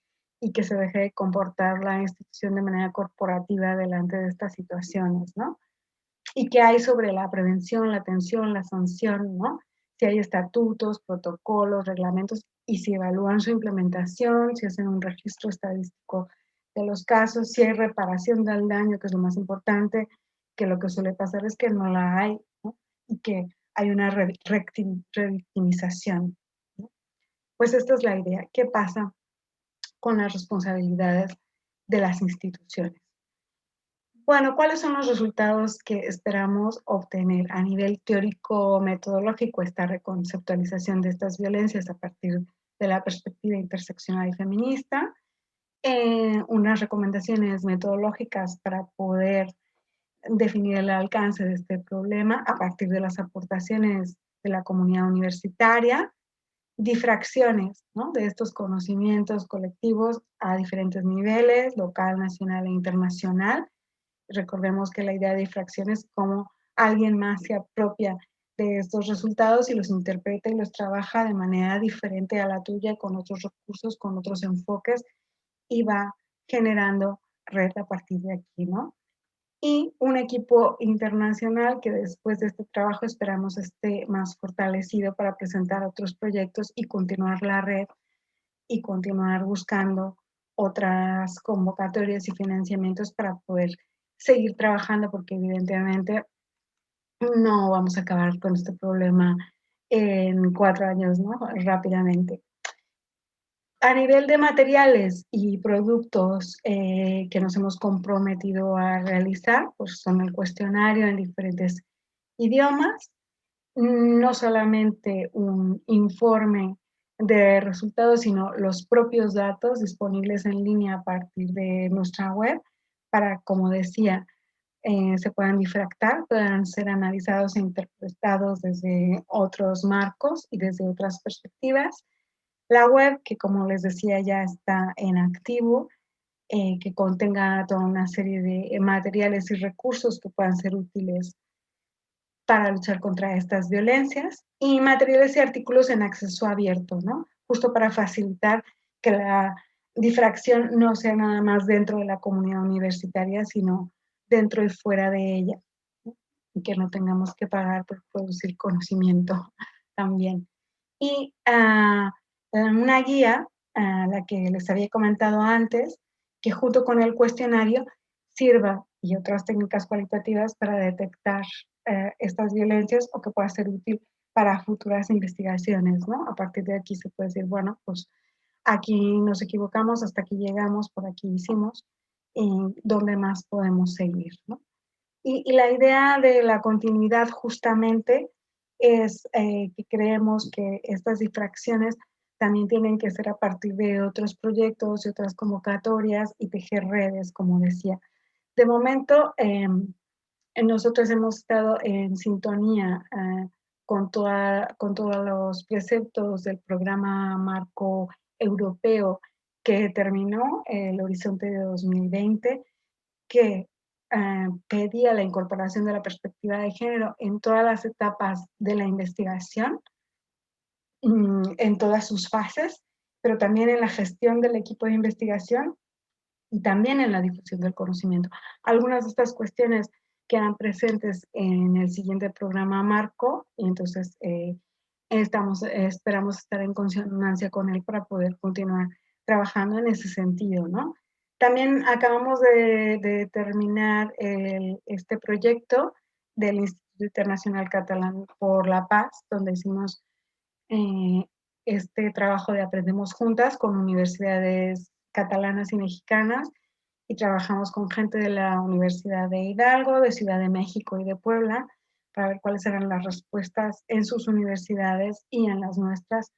que se deje de comportar la institución de manera corporativa delante de estas situaciones, ¿no? Y qué hay sobre la prevención, la atención, la sanción, ¿no? Si hay estatutos, protocolos, reglamentos y si evalúan su implementación, si hacen un registro estadístico de los casos, si hay reparación del daño, que es lo más importante, que lo que suele pasar es que no la hay, ¿no? Y que hay una revictimización, ¿no? Pues esta es la idea. ¿Qué pasa con las responsabilidades de las instituciones? Bueno, ¿cuáles son los resultados que esperamos obtener a nivel teórico-metodológico, esta reconceptualización de estas violencias a partir de la perspectiva interseccional y feminista? Unas recomendaciones metodológicas para poder definir el alcance de este problema a partir de las aportaciones de la comunidad universitaria, difracciones, ¿no?, de estos conocimientos colectivos a diferentes niveles, local, nacional e internacional. Recordemos que la idea de difracción es cómo alguien más se apropia de estos resultados y los interpreta y los trabaja de manera diferente a la tuya, con otros recursos, con otros enfoques, y va generando red a partir de aquí, ¿no? Y un equipo internacional que después de este trabajo esperamos esté más fortalecido para presentar otros proyectos y continuar la red y continuar buscando otras convocatorias y financiamientos para poder seguir trabajando, porque evidentemente no vamos a acabar con este problema en 4 años, ¿no? Rápidamente. A nivel de materiales y productos que nos hemos comprometido a realizar, pues son el cuestionario en diferentes idiomas, no solamente un informe de resultados, sino los propios datos disponibles en línea a partir de nuestra web para, como decía, se puedan difractar, puedan ser analizados e interpretados desde otros marcos y desde otras perspectivas. La web, que como les decía ya está en activo, que contenga toda una serie de materiales y recursos que puedan ser útiles para luchar contra estas violencias, y materiales y artículos en acceso abierto, ¿no? Justo para facilitar que la difracción no sea nada más dentro de la comunidad universitaria, sino dentro y fuera de ella, ¿no? Y que no tengamos que pagar por producir conocimiento también. Y una guía, la que les había comentado antes, que junto con el cuestionario sirva y otras técnicas cualitativas para detectar estas violencias o que pueda ser útil para futuras investigaciones, ¿no? A partir de aquí se puede decir, bueno, pues aquí nos equivocamos, hasta aquí llegamos, por aquí hicimos, y dónde más podemos seguir, ¿no? Y la idea de la continuidad justamente es que creemos que estas difracciones también tienen que ser a partir de otros proyectos y otras convocatorias y tejer redes, como decía. De momento, nosotros hemos estado en sintonía con todos los preceptos del programa marco europeo que terminó el Horizonte de 2020, que pedía la incorporación de la perspectiva de género en todas las etapas de la investigación, en todas sus fases, pero también en la gestión del equipo de investigación y también en la difusión del conocimiento. Algunas de estas cuestiones quedan presentes en el siguiente programa marco y entonces esperamos estar en consonancia con él para poder continuar trabajando en ese sentido, ¿no? También acabamos de terminar este proyecto del Instituto Internacional Catalán por la Paz, donde hicimos eh, este trabajo de Aprendemos Juntas con universidades catalanas y mexicanas, y trabajamos con gente de la Universidad de Hidalgo, de Ciudad de México y de Puebla para ver cuáles eran las respuestas en sus universidades y en las nuestras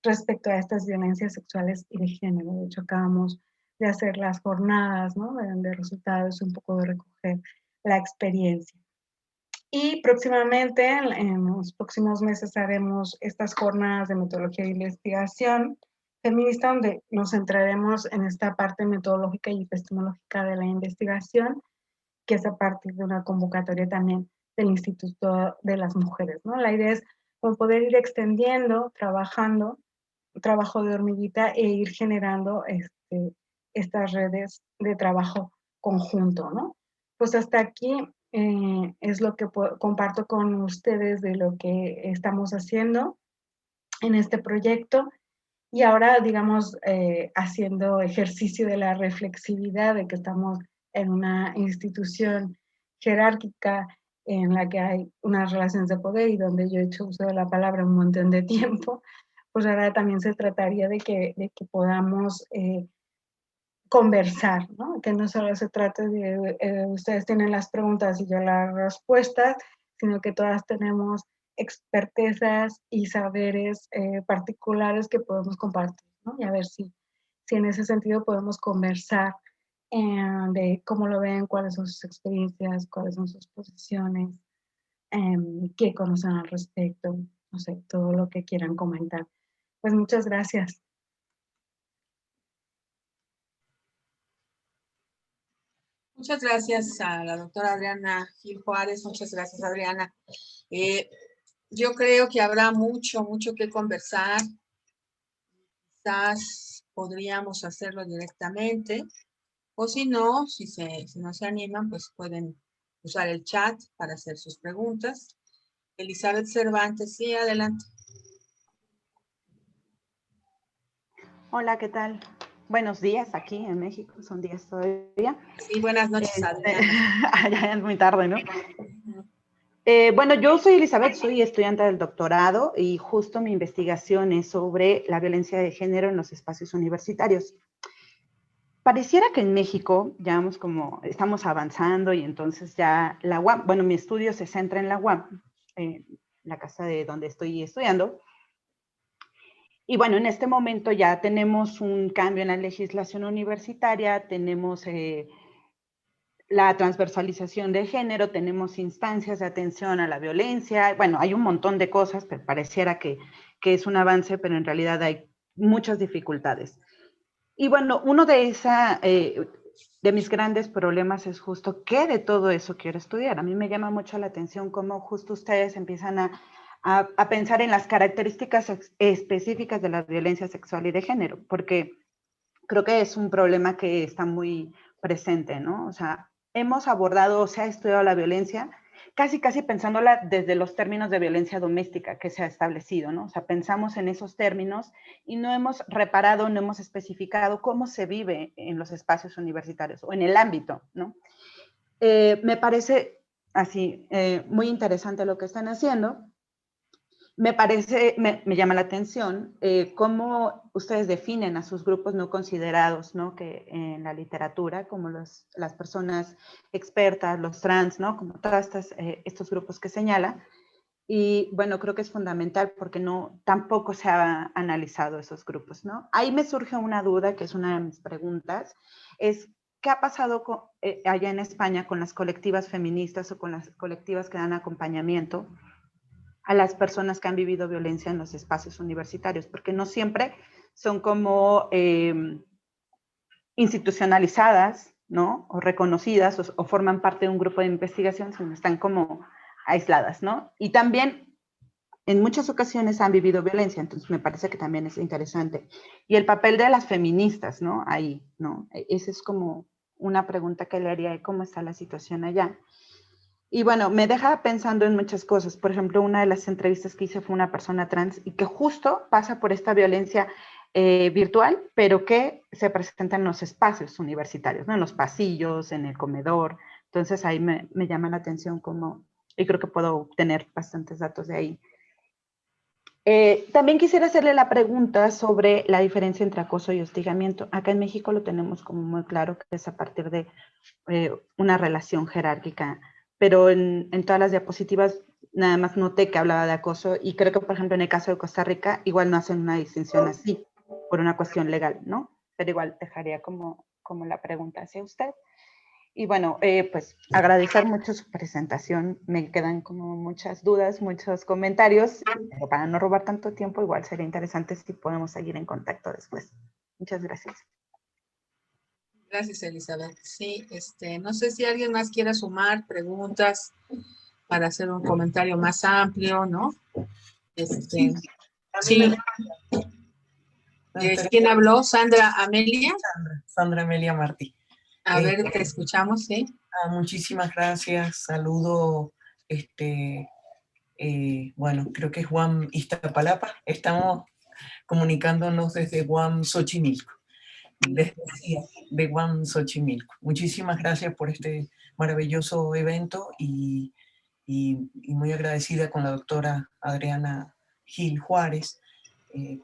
respecto a estas violencias sexuales y de género. De hecho, acabamos de hacer las jornadas, ¿no?, de resultados, un poco de recoger la experiencia. Y próximamente, en los próximos meses, haremos estas jornadas de metodología de investigación feminista, donde nos centraremos en esta parte metodológica y epistemológica de la investigación, que es a partir de una convocatoria también del Instituto de las Mujeres, ¿no? La idea es como poder ir extendiendo, trabajando, trabajo de hormiguita e ir generando estas redes de trabajo conjunto, ¿no? Pues hasta aquí es lo que comparto con ustedes de lo que estamos haciendo en este proyecto y ahora, digamos, haciendo ejercicio de la reflexividad de que estamos en una institución jerárquica en la que hay unas relaciones de poder y donde yo he hecho uso de la palabra un montón de tiempo, pues ahora también se trataría de que podamos conversar, ¿no? Que no solo se trate de ustedes tienen las preguntas y yo las respuestas, sino que todas tenemos expertezas y saberes particulares que podemos compartir, ¿no? Y a ver si en ese sentido podemos conversar de cómo lo ven, cuáles son sus experiencias, cuáles son sus posiciones, qué conocen al respecto, no sé, todo lo que quieran comentar. Pues muchas gracias. Muchas gracias a la doctora Adriana Gil Juárez. Muchas gracias, Adriana. Yo creo que habrá mucho que conversar. Quizás podríamos hacerlo directamente, o si no, si no se animan, pues pueden usar el chat para hacer sus preguntas. Elizabeth Cervantes, sí, adelante. Hola, ¿qué tal? Buenos días aquí en México, son días todavía. Sí, buenas noches, Adriana. Ya es muy tarde, ¿no? Bueno, yo soy Elizabeth, soy estudiante del doctorado y justo mi investigación es sobre la violencia de género en los espacios universitarios. Pareciera que en México ya vamos como, estamos avanzando y entonces ya la UAM, bueno, mi estudio se centra en la UAM, la casa de donde estoy estudiando. Y bueno, en este momento ya tenemos un cambio en la legislación universitaria, tenemos la transversalización de género, tenemos instancias de atención a la violencia, bueno, hay un montón de cosas, pero pareciera que es un avance, pero en realidad hay muchas dificultades. Y bueno, uno de mis grandes problemas es justo qué de todo eso quiero estudiar. A mí me llama mucho la atención cómo justo ustedes empiezan a pensar en las características específicas de la violencia sexual y de género, porque creo que es un problema que está muy presente, ¿no? O sea, hemos abordado, o se ha estudiado la violencia casi pensándola desde los términos de violencia doméstica que se ha establecido, ¿no? O sea, pensamos en esos términos y no hemos reparado, no hemos especificado cómo se vive en los espacios universitarios o en el ámbito, ¿no? Me parece así muy interesante lo que están haciendo. Me llama la atención cómo ustedes definen a sus grupos no considerados, ¿no? Que en la literatura, como las personas expertas, los trans, ¿no? Como todos estos grupos que señala. Y bueno, creo que es fundamental porque tampoco se ha analizado esos grupos, ¿no? Ahí me surge una duda, que es una de mis preguntas, es ¿qué ha pasado allá en España con las colectivas feministas o con las colectivas que dan acompañamiento a las personas que han vivido violencia en los espacios universitarios? Porque no siempre son como institucionalizadas, ¿no? O reconocidas o forman parte de un grupo de investigación, sino están como aisladas, ¿no? Y también en muchas ocasiones han vivido violencia, entonces me parece que también es interesante. Y el papel de las feministas, ¿no? Ahí, ¿no? Esa es como una pregunta que le haría de cómo está la situación allá. Y bueno, me deja pensando en muchas cosas. Por ejemplo, una de las entrevistas que hice fue una persona trans y que justo pasa por esta violencia virtual, pero que se presenta en los espacios universitarios, ¿no? En los pasillos, en el comedor. Entonces ahí me llama la atención y creo que puedo obtener bastantes datos de ahí. También quisiera hacerle la pregunta sobre la diferencia entre acoso y hostigamiento. Acá en México lo tenemos como muy claro, que es a partir de una relación jerárquica, pero en todas las diapositivas nada más noté que hablaba de acoso y creo que, por ejemplo, en el caso de Costa Rica, igual no hacen una distinción así, por una cuestión legal, ¿no? Pero igual dejaría como la pregunta hacia usted. Y bueno, pues agradecer mucho su presentación. Me quedan como muchas dudas, muchos comentarios, pero para no robar tanto tiempo, igual sería interesante si podemos seguir en contacto después. Muchas gracias. Gracias, Elizabeth. Sí, no sé si alguien más quiera sumar preguntas para hacer un comentario más amplio, ¿no? Sí. ¿Quién habló? ¿Sandra Amelia? Sandra Amelia Martí. A ver, te escuchamos, ¿sí? Muchísimas gracias. Saludo, bueno, creo que es Guam Iztapalapa. Estamos comunicándonos desde Guam Xochimilco, de Guam Xochimilco. Muchísimas gracias por este maravilloso evento y muy agradecida con la doctora Adriana Gil Juárez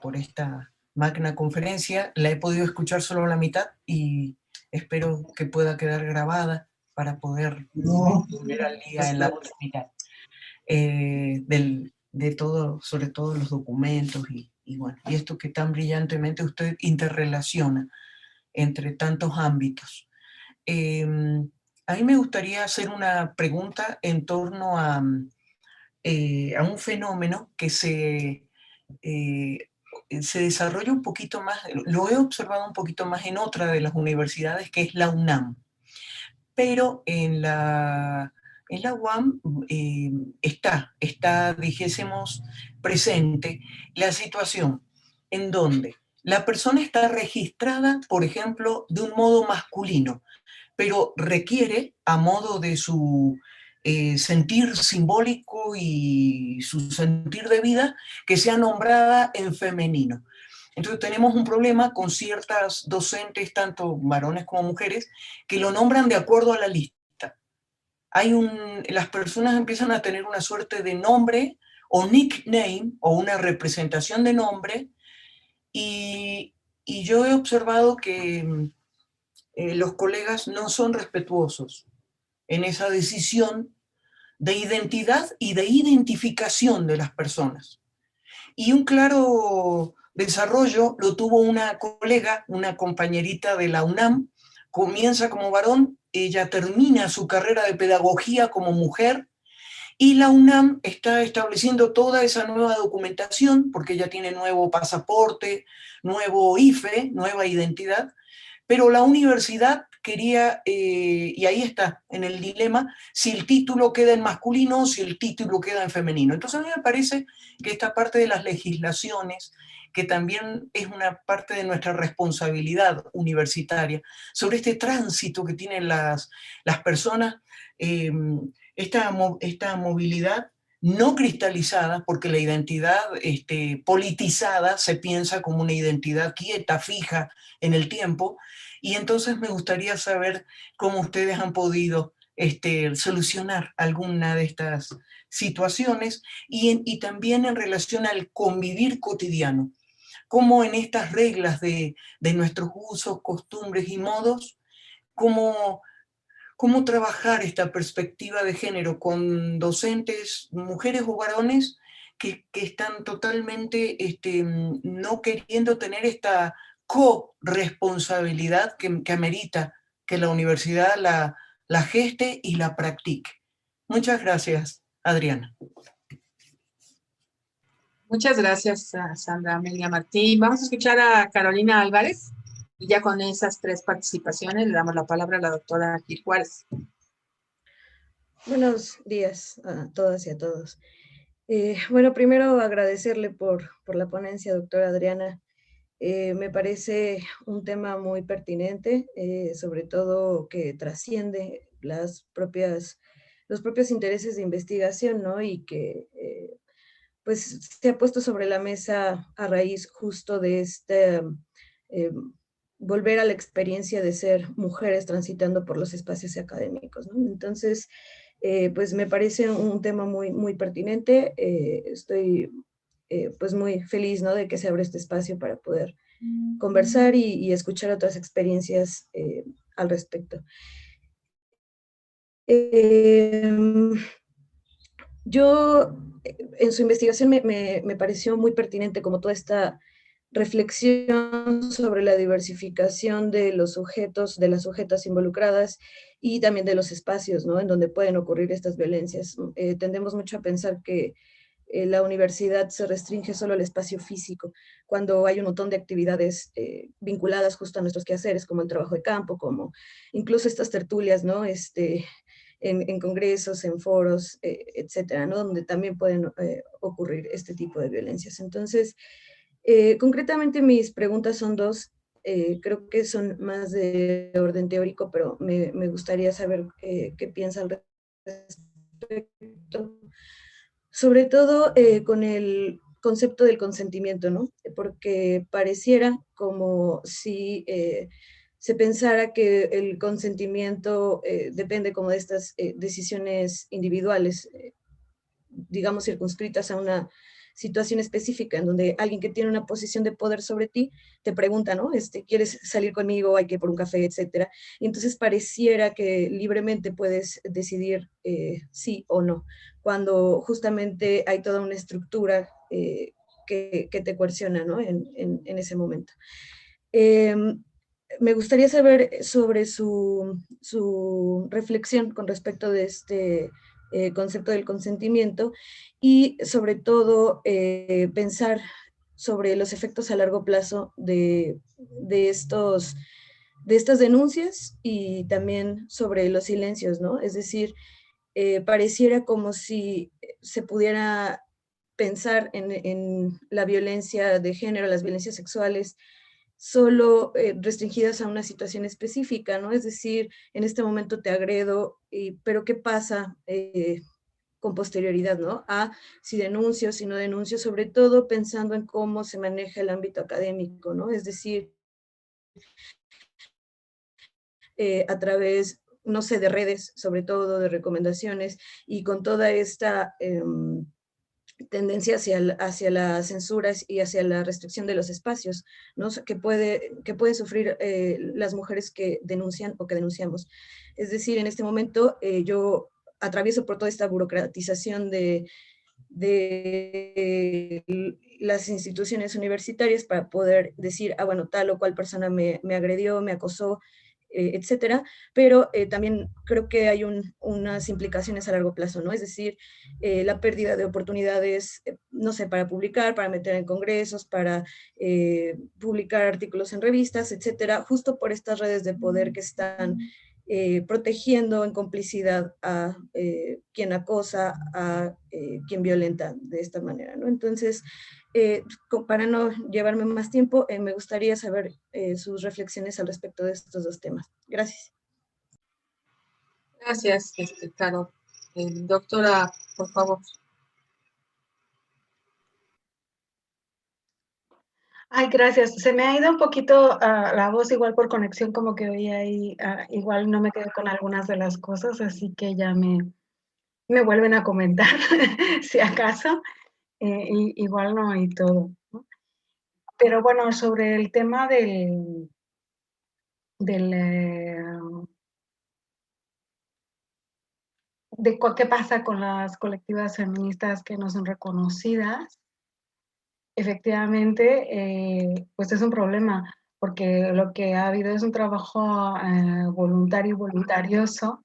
por esta magna conferencia. La he podido escuchar solo la mitad y espero que pueda quedar grabada para poder volver al día en la otra mitad. De todo, sobre todo los documentos y bueno, y esto que tan brillantemente usted interrelaciona entre tantos ámbitos. A mí me gustaría hacer una pregunta en torno a un fenómeno que se se desarrolla un poquito más, lo he observado un poquito más en otra de las universidades, que es la UNAM. Pero en la UAM dijésemos, presente la situación en donde la persona está registrada, por ejemplo, de un modo masculino, pero requiere, a modo de su sentir simbólico y su sentir de vida, que sea nombrada en femenino. Entonces tenemos un problema con ciertas docentes, tanto varones como mujeres, que lo nombran de acuerdo a la lista. Las personas empiezan a tener una suerte de nombre o nickname o una representación de nombre, y yo he observado que los colegas no son respetuosos en esa decisión de identidad y de identificación de las personas. Y un claro desarrollo lo tuvo una colega, una compañerita de la UNAM, comienza como varón, ella termina su carrera de pedagogía como mujer, y la UNAM está estableciendo toda esa nueva documentación, porque ella tiene nuevo pasaporte, nuevo IFE, nueva identidad, pero la universidad quería, y ahí está, en el dilema, si el título queda en masculino o si el título queda en femenino. Entonces a mí me parece que esta parte de las legislaciones, que también es una parte de nuestra responsabilidad universitaria, sobre este tránsito que tienen las personas, esta movilidad no cristalizada, porque la identidad politizada se piensa como una identidad quieta, fija en el tiempo, y entonces me gustaría saber cómo ustedes han podido solucionar alguna de estas situaciones, y también en relación al convivir cotidiano, cómo en estas reglas de nuestros usos, costumbres y modos, cómo trabajar esta perspectiva de género con docentes, mujeres o varones, que están totalmente no queriendo tener esta corresponsabilidad que amerita que la universidad la geste y la practique. Muchas gracias, Adriana. Muchas gracias a Sandra Amelia Martín. Vamos a escuchar a Carolina Álvarez, y ya con esas 3 participaciones le damos la palabra a la doctora Gil Juárez. Buenos días a todas y a todos. Bueno, primero agradecerle por la ponencia, doctora Adriana. Me parece un tema muy pertinente, sobre todo que trasciende los propios intereses de investigación, ¿no? Y que pues se ha puesto sobre la mesa a raíz justo de volver a la experiencia de ser mujeres transitando por los espacios académicos, ¿no? Entonces, pues me parece un tema muy, muy pertinente. Estoy pues muy feliz, ¿no?, de que se abra este espacio para poder conversar y escuchar otras experiencias al respecto. Yo, en su investigación me pareció muy pertinente como toda esta reflexión sobre la diversificación de los sujetos, de las sujetas involucradas y también de los espacios, ¿no?, en donde pueden ocurrir estas violencias. Tendemos mucho a pensar que la universidad se restringe solo al espacio físico, cuando hay un montón de actividades vinculadas justo a nuestros quehaceres, como el trabajo de campo, como incluso estas tertulias, ¿no?, en congresos, en foros, etcétera, ¿no?, donde también pueden ocurrir este tipo de violencias. Entonces, concretamente mis preguntas son 2, creo que son más de orden teórico, pero me gustaría saber qué piensa al respecto. Sobre todo con el concepto del consentimiento, ¿no? Porque pareciera como si se pensara que el consentimiento depende como de estas decisiones individuales, digamos, circunscritas a una situación específica, en donde alguien que tiene una posición de poder sobre ti te pregunta, ¿no? ¿Quieres salir conmigo? Hay que ir por un café, etcétera. Y entonces pareciera que libremente puedes decidir sí o no, cuando justamente hay toda una estructura que te coerciona, ¿no?, en ese momento. Me gustaría saber sobre su reflexión con respecto de este concepto del consentimiento, y sobre todo pensar sobre los efectos a largo plazo de estas denuncias y también sobre los silencios, ¿no? Es decir, pareciera como si se pudiera pensar en la violencia de género, las violencias sexuales, solo restringidas a una situación específica, ¿no? Es decir, en este momento te agredo, pero ¿qué pasa con posterioridad, ¿no? A si denuncio, si no denuncio, sobre todo pensando en cómo se maneja el ámbito académico, ¿no? Es decir, a través, no sé, de redes, sobre todo de recomendaciones, y con toda esta tendencia hacia las censuras y hacia la restricción de los espacios, ¿no? Que pueden sufrir las mujeres que denuncian o que denunciamos. Es decir, en este momento yo atravieso por toda esta burocratización de las instituciones universitarias para poder decir, ah, bueno, tal o cual persona me agredió, me acosó, etcétera, pero también creo que hay unas implicaciones a largo plazo, ¿no? Es decir, la pérdida de oportunidades, no sé, para publicar, para meter en congresos, para publicar artículos en revistas, etcétera, justo por estas redes de poder que están protegiendo en complicidad a quien acosa, a quien violenta de esta manera, ¿no? Entonces, para no llevarme más tiempo, me gustaría saber sus reflexiones al respecto de estos dos temas. Gracias. Gracias, Caro. Doctora, por favor. Ay, gracias. Se me ha ido un poquito la voz, igual por conexión, como que hoy ahí, igual no me quedé con algunas de las cosas, así que ya me vuelven a comentar, si acaso, igual no y todo, ¿no? Pero bueno, sobre el tema del de qué pasa con las colectivas feministas que no son reconocidas, efectivamente, pues es un problema, porque lo que ha habido es un trabajo voluntario y voluntarioso,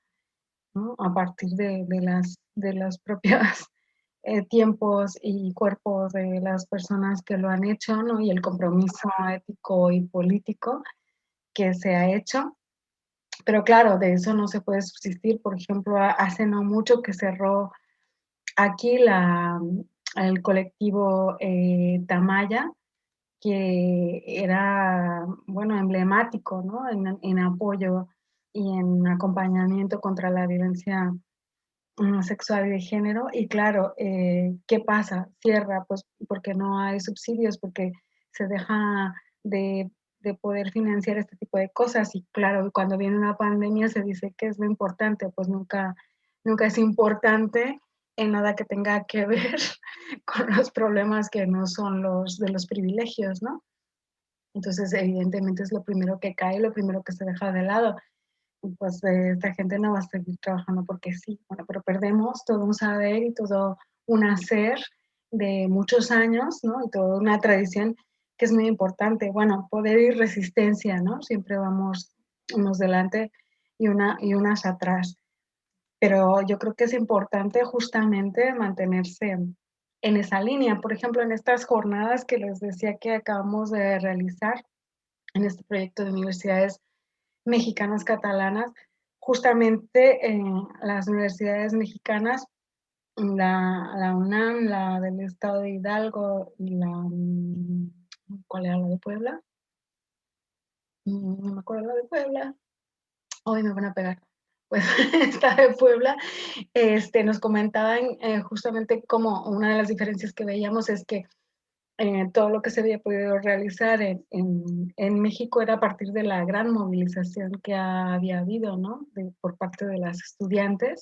¿no? A partir de los propios tiempos y cuerpos de las personas que lo han hecho, ¿no? Y el compromiso ético y político que se ha hecho. Pero claro, de eso no se puede subsistir. Por ejemplo, hace no mucho que cerró aquí el colectivo Tamaya, que era, bueno, emblemático, ¿no? En apoyo y en acompañamiento contra la violencia sexual y de género. Y claro, ¿qué pasa? Cierra, pues porque no hay subsidios, porque se deja de poder financiar este tipo de cosas. Y claro, cuando viene una pandemia se dice que es lo importante, pues nunca es importante en nada que tenga que ver con los problemas que no son los de los privilegios, ¿no? Entonces, evidentemente es lo primero que cae, lo primero que se deja de lado. Y pues esta gente no va a seguir trabajando porque sí, bueno, pero perdemos todo un saber y todo un hacer de muchos años, ¿no? Y toda una tradición que es muy importante. Bueno, poder y resistencia, ¿no? Siempre vamos unos delante y unas atrás. Pero yo creo que es importante justamente mantenerse en esa línea. Por ejemplo, en estas jornadas que les decía que acabamos de realizar en este proyecto de universidades mexicanas catalanas, justamente las universidades mexicanas, la UNAM, la del Estado de Hidalgo y ¿cuál era la de Puebla? No me acuerdo la de Puebla. Hoy me van a pegar. Pues esta de Puebla, nos comentaban justamente como una de las diferencias que veíamos es que todo lo que se había podido realizar en México era a partir de la gran movilización que había habido, ¿no? Por parte de las estudiantes,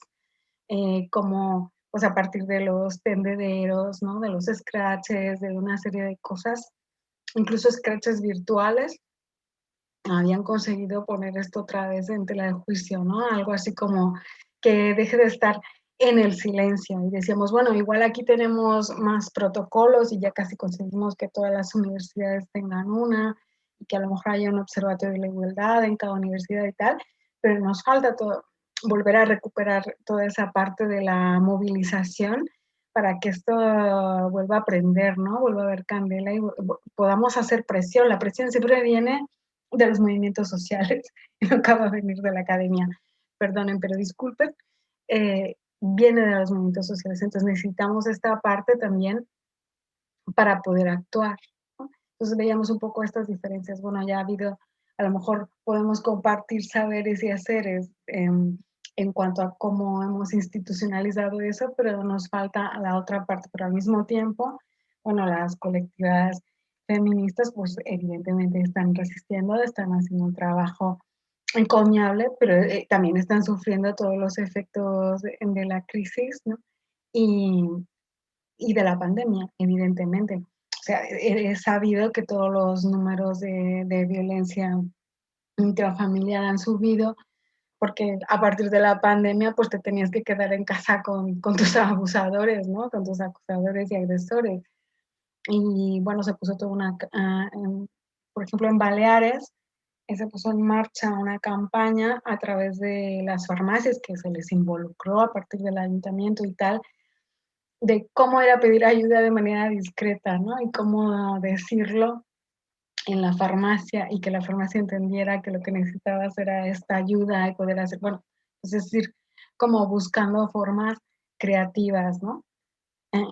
como pues a partir de los tendederos, ¿no? De los scratches, de una serie de cosas, incluso scratches virtuales, habían conseguido poner esto otra vez en tela de juicio, ¿no? Algo así como que deje de estar en el silencio. Y decíamos, bueno, igual aquí tenemos más protocolos y ya casi conseguimos que todas las universidades tengan una y que a lo mejor haya un observatorio de la igualdad en cada universidad y tal, pero nos falta volver a recuperar toda esa parte de la movilización para que esto vuelva a aprender, ¿no? Vuelva a ver candela y podamos hacer presión. La presión siempre viene de los movimientos sociales y no acaba de venir de la academia. Perdonen, pero disculpen. Viene de los movimientos sociales. Entonces necesitamos esta parte también para poder actuar, ¿no? Entonces veíamos un poco estas diferencias. Bueno, ya ha habido, a lo mejor podemos compartir saberes y haceres en cuanto a cómo hemos institucionalizado eso, pero nos falta la otra parte. Pero al mismo tiempo, bueno, las colectividades feministas, pues evidentemente están resistiendo, están haciendo un trabajo encomiable, pero también están sufriendo todos los efectos de la crisis, ¿no? Y de la pandemia, evidentemente. O sea, he sabido que todos los números de violencia intrafamiliar han subido porque a partir de la pandemia pues te tenías que quedar en casa con tus abusadores, ¿no? Con tus acusadores y agresores. Y bueno, se puso toda una, por ejemplo, en Baleares, se puso en marcha una campaña a través de las farmacias que se les involucró a partir del ayuntamiento y tal, de cómo era pedir ayuda de manera discreta, ¿no? Y cómo decirlo en la farmacia y que la farmacia entendiera que lo que necesitabas era esta ayuda y poder hacer, bueno, es decir, como buscando formas creativas, ¿no?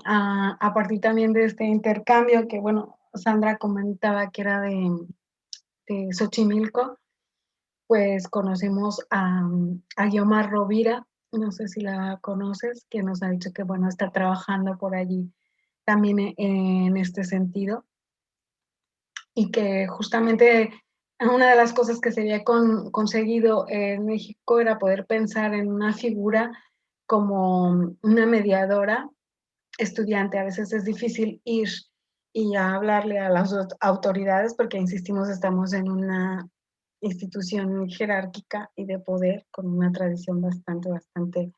A partir también de este intercambio que, bueno, Sandra comentaba que era de Xochimilco, pues conocimos a Guiomar Rovira, no sé si la conoces, que nos ha dicho que, bueno, está trabajando por allí también en este sentido y que justamente una de las cosas que se había conseguido en México era poder pensar en una figura como una mediadora estudiante. A veces es difícil ir y hablarle a las autoridades porque, insistimos, estamos en una institución jerárquica y de poder con una tradición bastante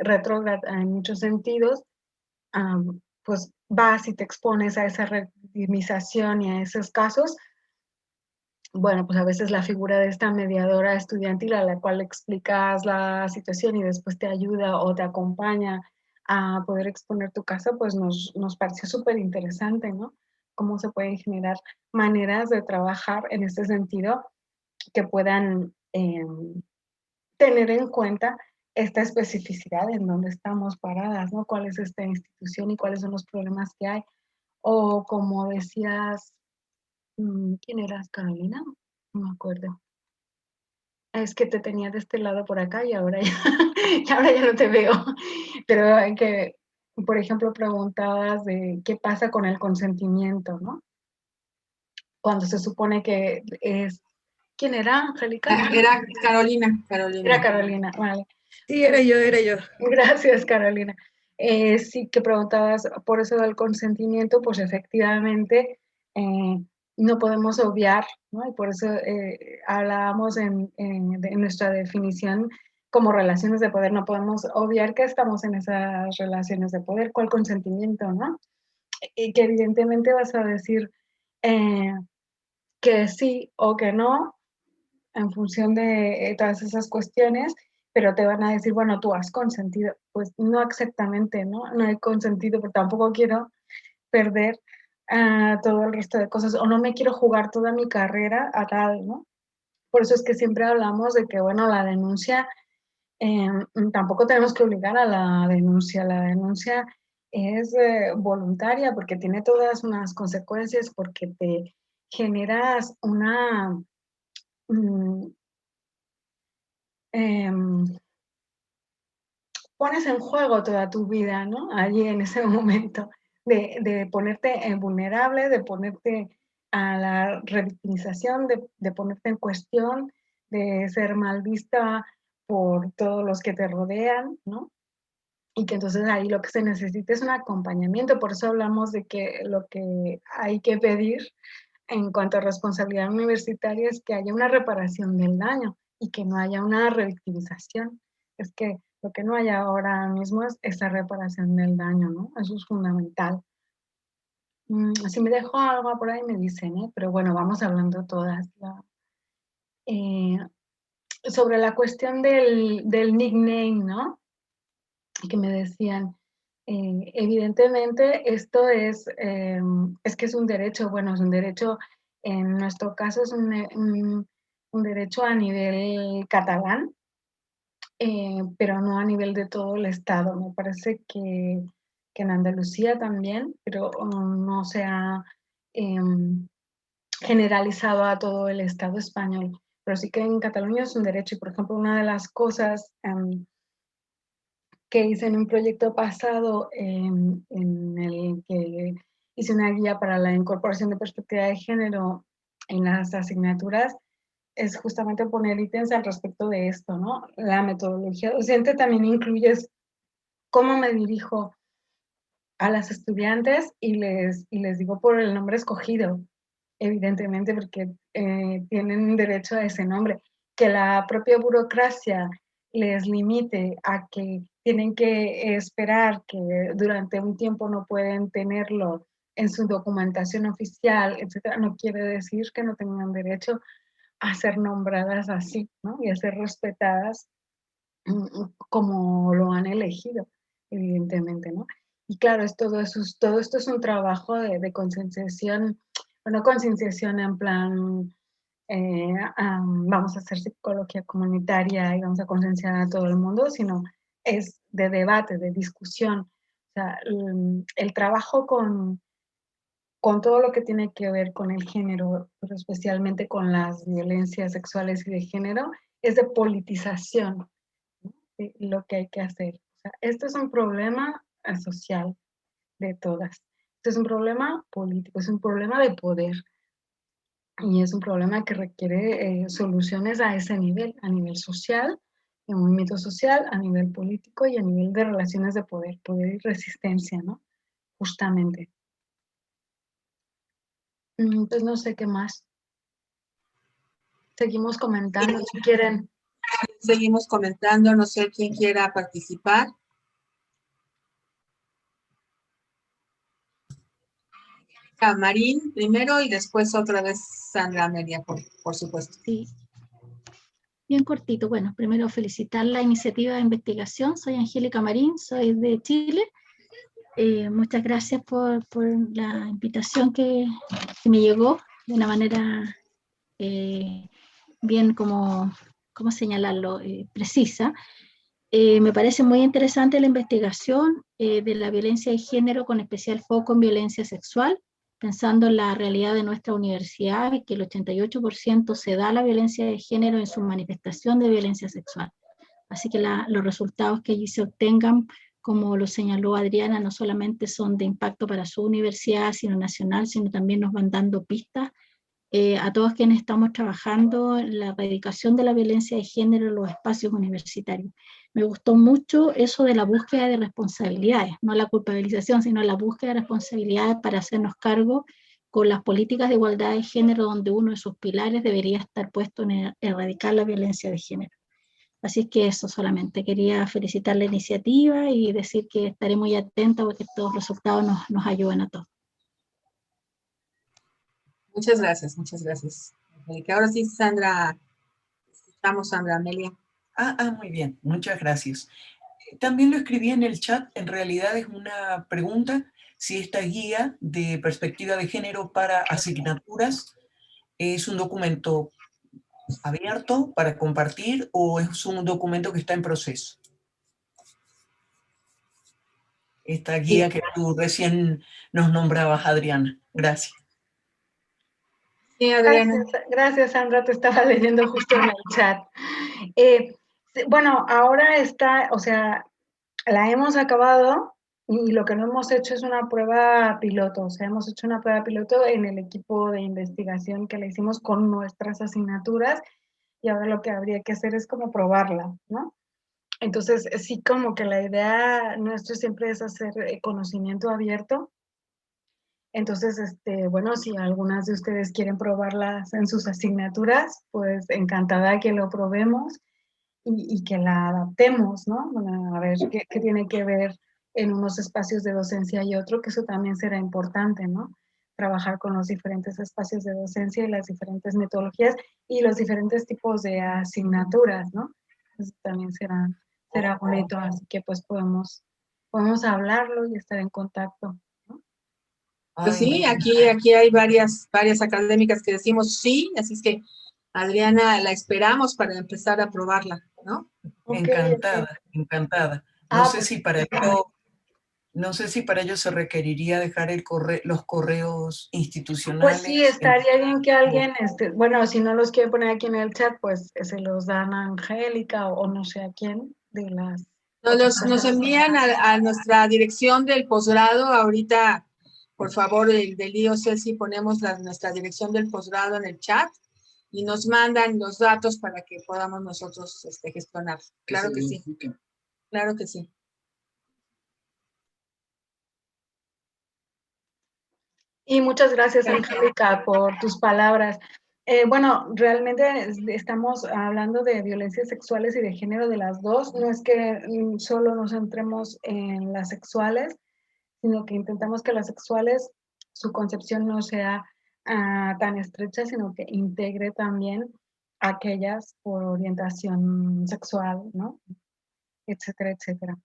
retrógrada en muchos sentidos. Pues vas y te expones a esa revictimización y a esos casos. Bueno, pues a veces la figura de esta mediadora estudiantil a la cual le explicas la situación y después te ayuda o te acompaña a poder exponer tu caso, pues nos pareció súper interesante, ¿no? Cómo se pueden generar maneras de trabajar en este sentido que puedan tener en cuenta esta especificidad en donde estamos paradas, ¿no? ¿Cuál es esta institución y cuáles son los problemas que hay? O como decías, ¿quién eras, Carolina? No me acuerdo. Es que te tenía de este lado por acá y ahora ya, y ahora ya no te veo. Pero que, por ejemplo, preguntabas de qué pasa con el consentimiento, ¿no? Cuando se supone que es... ¿Quién era, Angélica? Era Carolina. Era Carolina, vale. Sí, era yo. Gracias, Carolina. Sí, que preguntabas por eso del consentimiento, pues efectivamente no podemos obviar, ¿no? Y por eso hablábamos en nuestra definición como relaciones de poder, no podemos obviar que estamos en esas relaciones de poder. ¿Cuál consentimiento, no? Y que evidentemente vas a decir que sí o que no, en función de todas esas cuestiones, pero te van a decir, bueno, tú has consentido. Pues no exactamente, ¿no? No he consentido, pero tampoco quiero perder todo el resto de cosas, o no me quiero jugar toda mi carrera a tal, ¿no? Por eso es que siempre hablamos de que, bueno, la denuncia, tampoco tenemos que obligar a la denuncia es voluntaria porque tiene todas unas consecuencias, porque te generas una... Em, pones en juego toda tu vida, ¿no? Allí en ese momento, de ponerte vulnerable, de ponerte a la revictimización, de ponerte en cuestión, de ser mal vista por todos los que te rodean, ¿no? Y que entonces ahí lo que se necesita es un acompañamiento. Por eso hablamos de que lo que hay que pedir en cuanto a responsabilidad universitaria es que haya una reparación del daño y que no haya una revictimización. Es que lo que no hay ahora mismo es esa reparación del daño, ¿no? Eso es fundamental. Si me dejo algo por ahí me dicen, ¿eh? Pero bueno, vamos hablando todas. Sobre la cuestión del nickname, ¿no? Que me decían, Evidentemente, esto es que es un derecho, bueno, es un derecho, en nuestro caso es un derecho a nivel catalán, pero no a nivel de todo el Estado. Me parece que en Andalucía también, pero no se ha generalizado a todo el Estado español. Pero sí que en Cataluña es un derecho, y por ejemplo, una de las cosas que hice en un proyecto pasado en el que hice una guía para la incorporación de perspectiva de género en las asignaturas, es justamente poner ítems al respecto de esto, ¿no? La metodología docente también incluye cómo me dirijo a las estudiantes y les digo por el nombre escogido, evidentemente, porque tienen derecho a ese nombre. Que la propia burocracia les limite a que tienen que esperar que durante un tiempo no pueden tenerlo en su documentación oficial, etcétera, no quiere decir que no tengan derecho a ser nombradas así, ¿no? Y a ser respetadas como lo han elegido, evidentemente, ¿no? Y claro, todo esto es un trabajo de concienciación, bueno, concienciación en plan, vamos a hacer psicología comunitaria y vamos a concienciar a todo el mundo, sino es de debate, de discusión. O sea, el trabajo con todo lo que tiene que ver con el género, pero especialmente con las violencias sexuales y de género, es de politización, ¿no? De lo que hay que hacer. O sea, esto es un problema social de todas. Esto es un problema político, es un problema de poder. Y es un problema que requiere soluciones a ese nivel, a nivel social, de movimiento social, a nivel político y a nivel de relaciones de poder, poder y resistencia, ¿no? Justamente. Pues no sé qué más. Seguimos comentando, si quieren. Seguimos comentando, no sé quién quiera participar. Marín primero y después otra vez Sandra Amelia, por supuesto. Sí, bien cortito. Bueno, primero felicitar la iniciativa de investigación. Soy Angélica Marín, soy de Chile. Muchas gracias por la invitación que me llegó de una manera bien, ¿cómo señalarlo? Precisa. Me parece muy interesante la investigación de la violencia de género con especial foco en violencia sexual, pensando en la realidad de nuestra universidad y que el 88% se da la violencia de género en su manifestación de violencia sexual. Así que los resultados que allí se obtengan, como lo señaló Adriana, no solamente son de impacto para su universidad, sino nacional, sino también nos van dando pistas a todos quienes estamos trabajando en la erradicación de la violencia de género en los espacios universitarios. Me gustó mucho eso de la búsqueda de responsabilidades, no la culpabilización, sino la búsqueda de responsabilidades para hacernos cargo con las políticas de igualdad de género, donde uno de sus pilares debería estar puesto en erradicar la violencia de género. Así que eso solamente, quería felicitar la iniciativa y decir que estaré muy atenta porque estos resultados nos ayudan a todos. Muchas gracias, muchas gracias. Ahora sí, Sandra, escuchamos Sandra Amelia. Muy bien, muchas gracias. También lo escribí en el chat, en realidad es una pregunta, si esta guía de perspectiva de género para asignaturas es un documento abierto para compartir o es un documento que está en proceso. Esta guía que tú recién nos nombrabas, Adriana. Gracias. Sí, Adriana. Gracias, Sandra, te estaba leyendo justo en el chat. Bueno, ahora está, o sea, la hemos acabado y lo que no hemos hecho es una prueba piloto, o sea, hemos hecho una prueba piloto en el equipo de investigación que le hicimos con nuestras asignaturas y ahora lo que habría que hacer es como probarla, ¿no? Entonces, sí, como que la idea nuestra siempre es hacer conocimiento abierto. Entonces, bueno, si algunas de ustedes quieren probarlas en sus asignaturas, pues encantada que lo probemos y que la adaptemos, ¿no? Bueno, a ver qué tiene que ver en unos espacios de docencia y otro, que eso también será importante, ¿no? Trabajar con los diferentes espacios de docencia y las diferentes metodologías y los diferentes tipos de asignaturas, ¿no? Eso también será bonito, así que pues podemos podemos hablarlo y estar en contacto. Pues Ay, sí, aquí hay varias académicas que decimos sí, así es que Adriana, la esperamos para empezar a probarla, ¿no? Ok, encantada, encantada. pues, No sé si para ello se requeriría dejar los correos pues sí, institucionales. estaría bien que alguien, bueno, si no los quiere poner aquí en el chat, pues se los dan a Angélica o no sé a quién de las otras Nos personas. envían a nuestra dirección del posgrado, ahorita, por favor, del IOC, si ponemos nuestra dirección del posgrado en el chat y nos mandan los datos para que podamos nosotros gestionar. Claro que sí, claro que sí. Y muchas gracias, Angélica, por tus palabras. Bueno, realmente estamos hablando de violencias sexuales y de género de las dos. No es que solo nos centremos en las sexuales, sino que intentamos que las sexuales, su concepción no sea tan estrecha, sino que integre también aquellas por orientación sexual, ¿no? Etcétera, etcétera.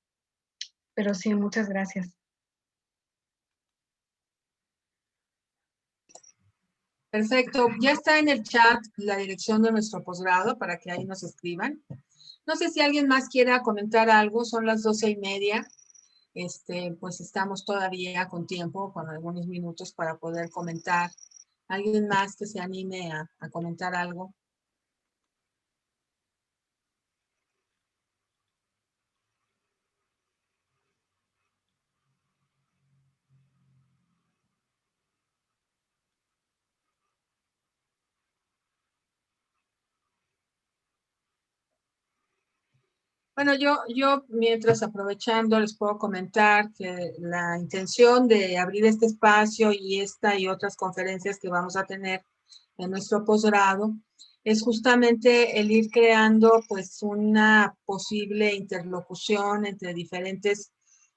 Pero sí, muchas gracias. Perfecto, ya está en el chat la dirección de nuestro posgrado para que ahí nos escriban. No sé si alguien más quiera comentar algo, son las 12:30. Pues estamos todavía con tiempo, con algunos minutos para poder comentar. ¿Alguien más que se anime a comentar algo? Bueno, yo mientras aprovechando les puedo comentar que la intención de abrir este espacio y esta y otras conferencias que vamos a tener en nuestro posgrado es justamente el ir creando pues una posible interlocución entre diferentes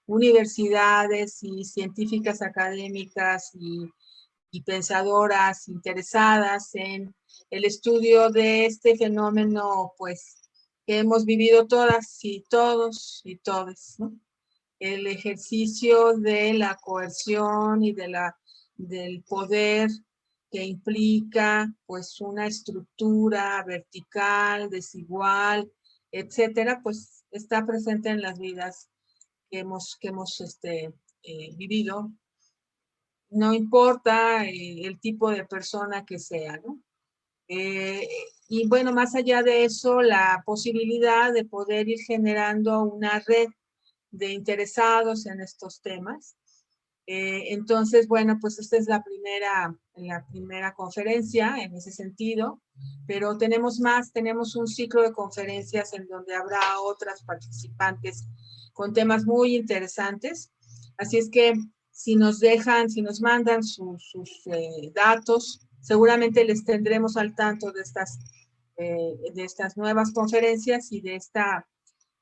universidades y científicas académicas y pensadoras interesadas en el estudio de este fenómeno pues que hemos vivido todas y todos y todes, ¿no? El ejercicio de la coerción y del poder que implica pues una estructura vertical, desigual, etcétera, pues está presente en las vidas que hemos vivido. No importa el tipo de persona que sea, ¿no? Y bueno, más allá de eso, la posibilidad de poder ir generando una red de interesados en estos temas. Entonces, bueno, pues esta es la primera conferencia en ese sentido, pero tenemos más, tenemos un ciclo de conferencias en donde habrá otras participantes con temas muy interesantes. Así es que si nos mandan sus datos, seguramente les tendremos al tanto de estas nuevas conferencias y de esta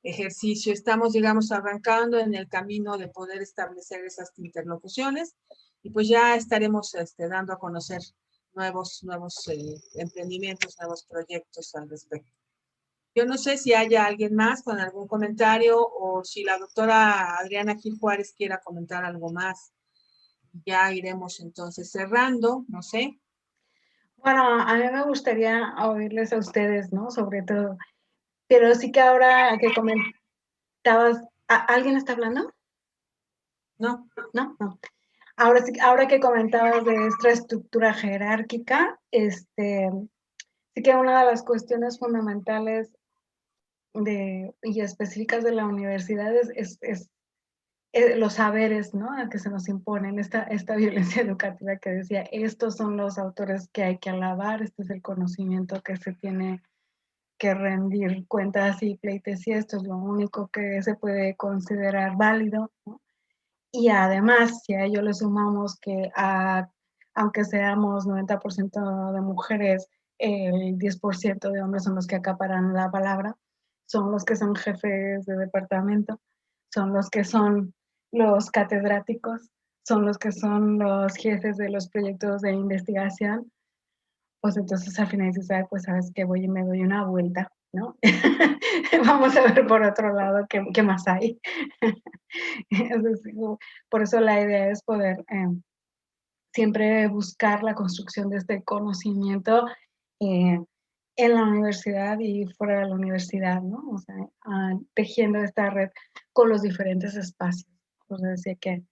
ejercicio. Estamos, digamos, arrancando en el camino de poder establecer esas interlocuciones y pues ya estaremos dando a conocer nuevos emprendimientos, nuevos proyectos al respecto. Yo no sé si haya alguien más con algún comentario o si la doctora Adriana Gil Juárez quiera comentar algo más. Ya iremos entonces cerrando, no sé. Bueno, a mí me gustaría oírles a ustedes, ¿no? Sobre todo. Pero sí que ahora que comentabas, ¿alguien está hablando? No. No, no. Ahora que comentabas de esta estructura jerárquica, sí que una de las cuestiones fundamentales y específicas de la universidad es los saberes, ¿no? A que se nos imponen, esta violencia educativa que decía, estos son los autores que hay que alabar, este es el conocimiento que se tiene que rendir cuentas y pleitesía, esto es lo único que se puede considerar válido, ¿no? Y además, si a ello le sumamos que aunque seamos 90% de mujeres, el 10% de hombres son los que acaparan la palabra, son los que son jefes de departamento, son los que son los catedráticos, son los que son los jefes de los proyectos de investigación, pues entonces al final dices, pues sabes que voy y me doy una vuelta, ¿no? Vamos a ver por otro lado qué más hay. Es decir, por eso la idea es poder siempre buscar la construcción de este conocimiento eh, en la universidad y fuera de la universidad, ¿no? O sea, tejiendo esta red con los diferentes espacios. O sea, decía que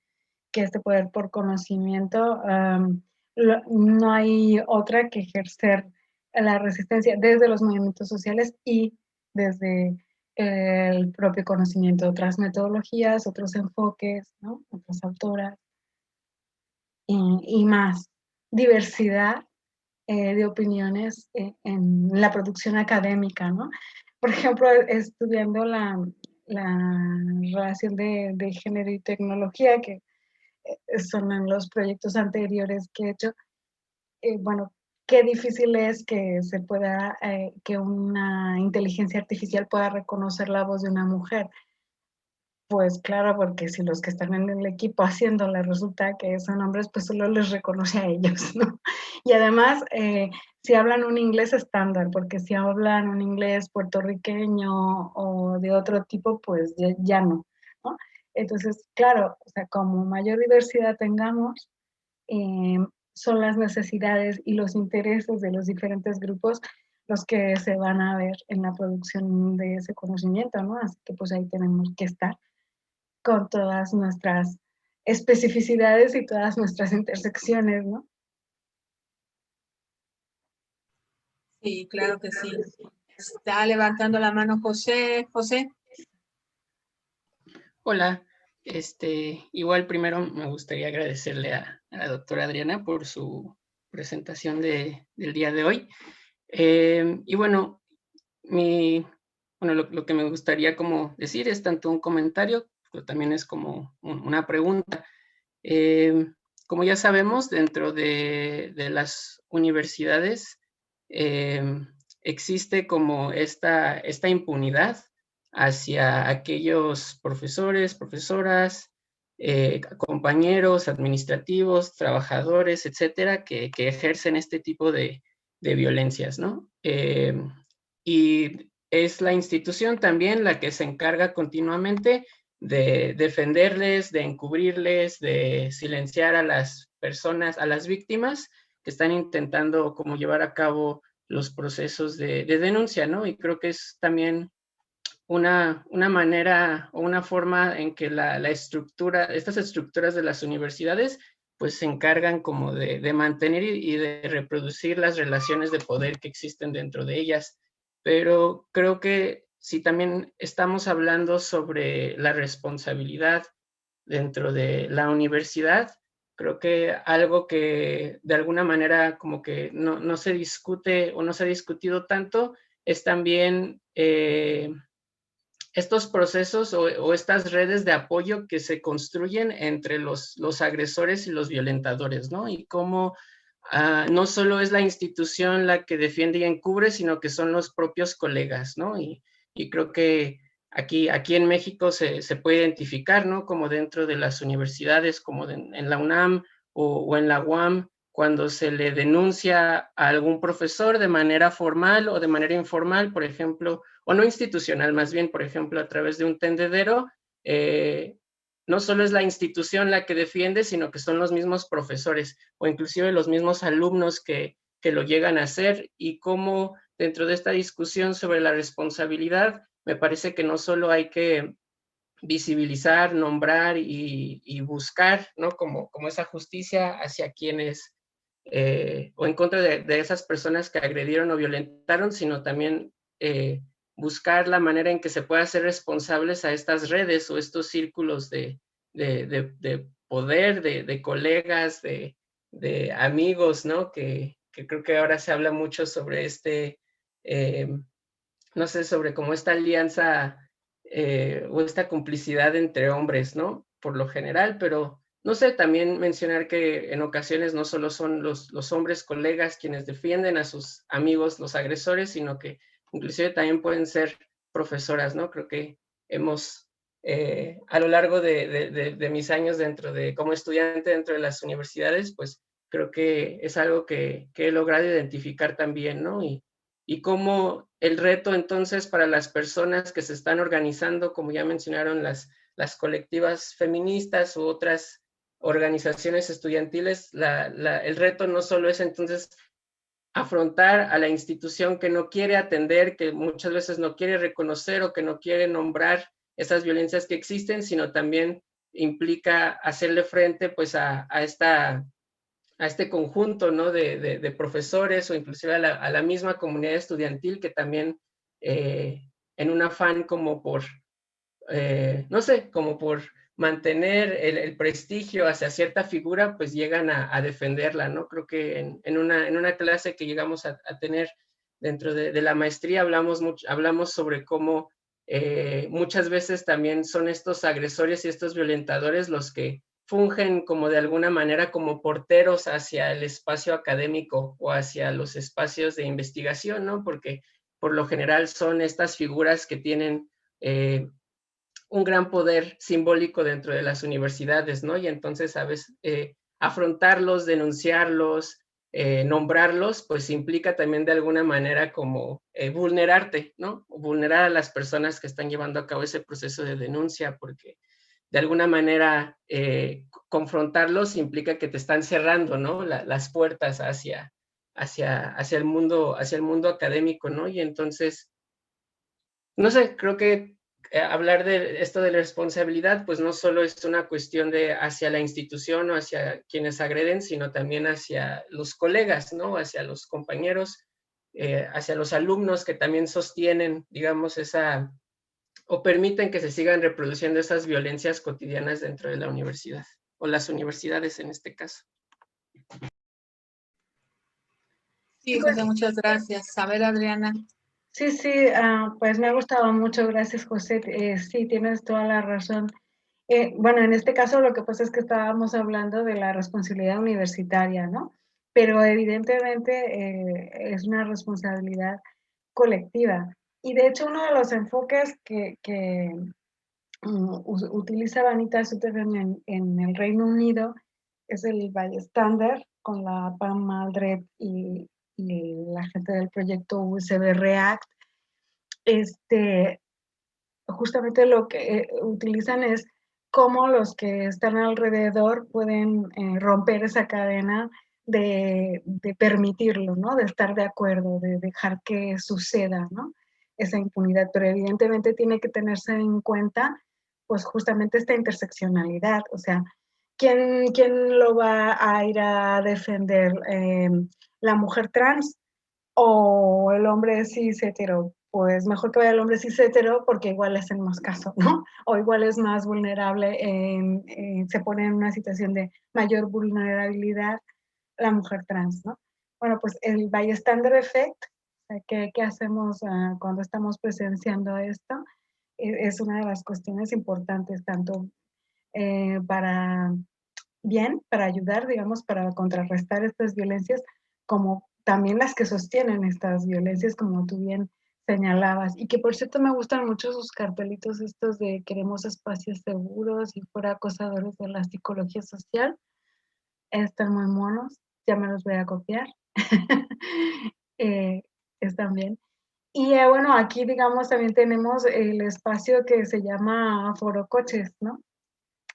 este poder por conocimiento, no hay otra que ejercer la resistencia desde los movimientos sociales y desde el propio conocimiento, otras metodologías, otros enfoques, ¿no? Otras autoras y más diversidad de opiniones en la producción académica, ¿no? Por ejemplo, estudiando la relación de género y tecnología, que son en los proyectos anteriores que he hecho, bueno, qué difícil es que se pueda, que una inteligencia artificial pueda reconocer la voz de una mujer. Pues claro, porque si los que están en el equipo haciéndole resulta que son hombres, pues solo les reconoce a ellos, ¿no? Y además, si hablan un inglés estándar, porque si hablan un inglés puertorriqueño o de otro tipo, pues ya no, ¿no? Entonces, claro, o sea, como mayor diversidad tengamos, son las necesidades y los intereses de los diferentes grupos los que se van a ver en la producción de ese conocimiento, ¿no? Así que pues ahí tenemos que estar con todas nuestras especificidades y todas nuestras intersecciones, ¿no? Sí, claro que sí. Está levantando la mano José. José. Hola, igual primero me gustaría agradecerle a la doctora Adriana por su presentación del día de hoy. Y bueno, lo que me gustaría como decir es tanto un comentario, pero también es como una pregunta. Como ya sabemos, dentro de las universidades existe como esta impunidad hacia aquellos profesores, profesoras, compañeros administrativos, trabajadores, etcétera, que ejercen este tipo de violencias, ¿no? Y es la institución también la que se encarga continuamente de defenderles, de encubrirles, de silenciar a las personas, a las víctimas que están intentando como llevar a cabo los procesos de denuncia, ¿no? Y creo que es también una manera o una forma en que la estructura, estas estructuras de las universidades, pues se encargan como de mantener y de reproducir las relaciones de poder que existen dentro de ellas. Pero creo que si también estamos hablando sobre la responsabilidad dentro de la universidad, creo que algo que de alguna manera como que no se discute o no se ha discutido tanto es también estos procesos o estas redes de apoyo que se construyen entre los agresores y los violentadores, ¿no? Y cómo no solo es la institución la que defiende y encubre, sino que son los propios colegas, ¿no? Y creo que aquí en México se puede identificar, ¿no? Como dentro de las universidades, como en la UNAM o en la UAM, cuando se le denuncia a algún profesor de manera formal o de manera informal, por ejemplo, o no institucional, más bien, por ejemplo, a través de un tendedero, no solo es la institución la que defiende, sino que son los mismos profesores o inclusive los mismos alumnos que lo llegan a hacer, y cómo dentro de esta discusión sobre la responsabilidad, me parece que no solo hay que visibilizar, nombrar y buscar, ¿no? Como esa justicia hacia quienes o en contra de esas personas que agredieron o violentaron, sino también buscar la manera en que se pueda hacer responsables a estas redes o estos círculos de poder, de colegas, de amigos, ¿no? Que creo que ahora se habla mucho sobre no sé, sobre cómo esta alianza o esta complicidad entre hombres, ¿no? Por lo general, pero no sé, también mencionar que en ocasiones no solo son los hombres colegas quienes defienden a sus amigos, los agresores, sino que inclusive también pueden ser profesoras, ¿no? Creo que hemos, a lo largo de mis años como estudiante dentro de las universidades, pues creo que es algo que he logrado identificar también, ¿no? Y y cómo el reto entonces para las personas que se están organizando, como ya mencionaron las colectivas feministas u otras organizaciones estudiantiles, el reto no solo es entonces afrontar a la institución que no quiere atender, que muchas veces no quiere reconocer o que no quiere nombrar esas violencias que existen, sino también implica hacerle frente pues a este conjunto, ¿no? de profesores o inclusive a la misma comunidad estudiantil que también en un afán como por, no sé, como por mantener el prestigio hacia cierta figura, pues llegan a defenderla, ¿no? Creo que en una clase que llegamos a tener dentro de la maestría hablamos sobre cómo muchas veces también son estos agresores y estos violentadores los que fungen como de alguna manera como porteros hacia el espacio académico o hacia los espacios de investigación, ¿no? Porque por lo general son estas figuras que tienen un gran poder simbólico dentro de las universidades, ¿no? Y entonces a veces afrontarlos, denunciarlos, nombrarlos, pues implica también de alguna manera como vulnerarte, ¿no? Vulnerar a las personas que están llevando a cabo ese proceso de denuncia, porque de alguna manera confrontarlos implica que te están cerrando, ¿no? Las puertas hacia el mundo académico, ¿no? Y entonces, no sé, creo que hablar de esto de la responsabilidad, pues no solo es una cuestión de hacia la institución o hacia quienes agreden, sino también hacia los colegas, ¿no? Hacia los compañeros, hacia los alumnos que también sostienen, digamos, o permiten que se sigan reproduciendo esas violencias cotidianas dentro de la universidad, o las universidades en este caso. Sí, José, muchas gracias. A ver, Adriana. Sí, pues me ha gustado mucho, gracias José. Sí, tienes toda la razón. Bueno, en este caso lo que pasa es que estábamos hablando de la responsabilidad universitaria, ¿no? Pero evidentemente es una responsabilidad colectiva. Y de hecho uno de los enfoques que utiliza Vanita Sutherland en el Reino Unido es el bystander con la Pam Aldred y la gente del proyecto USB React. Justamente lo que utilizan es cómo los que están alrededor pueden romper esa cadena de permitirlo, ¿no? De estar de acuerdo, de dejar que suceda, ¿no? Esa impunidad, pero evidentemente tiene que tenerse en cuenta, pues justamente esta interseccionalidad, o sea, ¿quién lo va a ir a defender? ¿La mujer trans o el hombre cis hetero? Pues mejor que vaya el hombre cis hetero porque igual le hacen más caso, ¿no? O igual es más vulnerable, se pone en una situación de mayor vulnerabilidad la mujer trans, ¿no? Bueno, pues el bystander effect, ¿qué hacemos cuando estamos presenciando esto? Es una de las cuestiones importantes, tanto para ayudar, digamos, para contrarrestar estas violencias, como también las que sostienen estas violencias, como tú bien señalabas. Y que por cierto me gustan mucho sus cartelitos estos de queremos espacios seguros y fuera acosadores de la psicología social. Están muy monos, ya me los voy a copiar. Están bien. Y bueno, aquí digamos también tenemos el espacio que se llama Foro Coches, ¿no?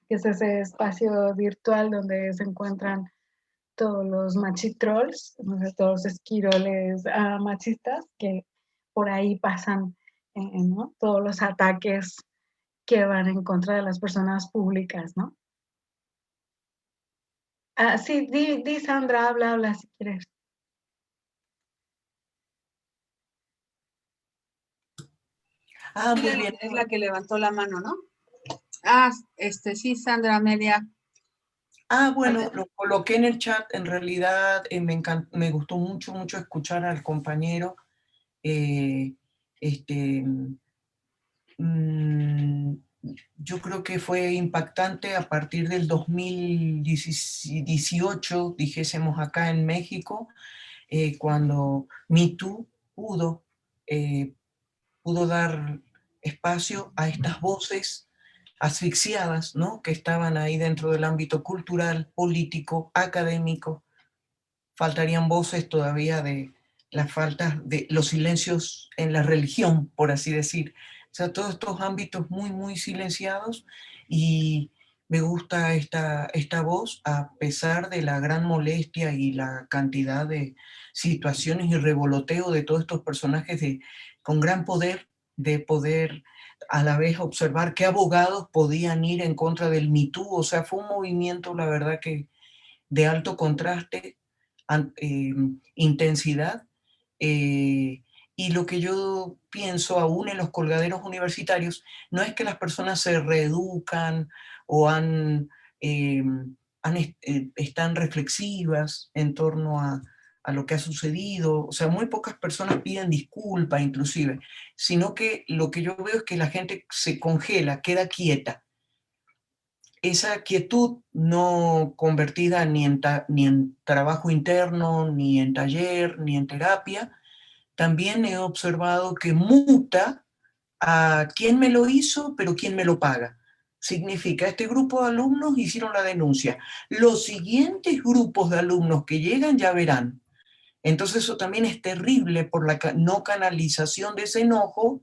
Que es ese espacio virtual donde se encuentran todos los machitrolls, todos los esquiroles machistas que por ahí pasan, ¿no? Todos los ataques que van en contra de las personas públicas, ¿no? Sí, di Sandra, habla si quieres. Muy bien. Es la que levantó la mano, ¿no? Sí, Sandra Amelia. Bueno, lo coloqué en el chat. En realidad me gustó mucho escuchar al compañero. Yo creo que fue impactante a partir del 2018, dijésemos acá en México, cuando Me Too pudo dar espacio a estas voces asfixiadas, ¿no? Que estaban ahí dentro del ámbito cultural, político, académico. Faltarían voces todavía de las faltas de los silencios en la religión, por así decir. O sea, todos estos ámbitos muy, muy silenciados, y me gusta esta voz, a pesar de la gran molestia y la cantidad de situaciones y revoloteo de todos estos personajes con gran poder, de poder a la vez observar qué abogados podían ir en contra del Me Too. O sea, fue un movimiento, la verdad, que de alto contraste, intensidad, y lo que yo pienso aún en los colgaderos universitarios no es que las personas se reeducan o están reflexivas en torno a lo que ha sucedido. O sea, muy pocas personas piden disculpa inclusive, sino que lo que yo veo es que la gente se congela, queda quieta. Esa quietud no convertida ni en trabajo interno, ni en taller, ni en terapia, también he observado que muta a quién me lo hizo, pero quién me lo paga. Significa, este grupo de alumnos hicieron la denuncia. Los siguientes grupos de alumnos que llegan ya verán. Entonces eso también es terrible por la no canalización de ese enojo.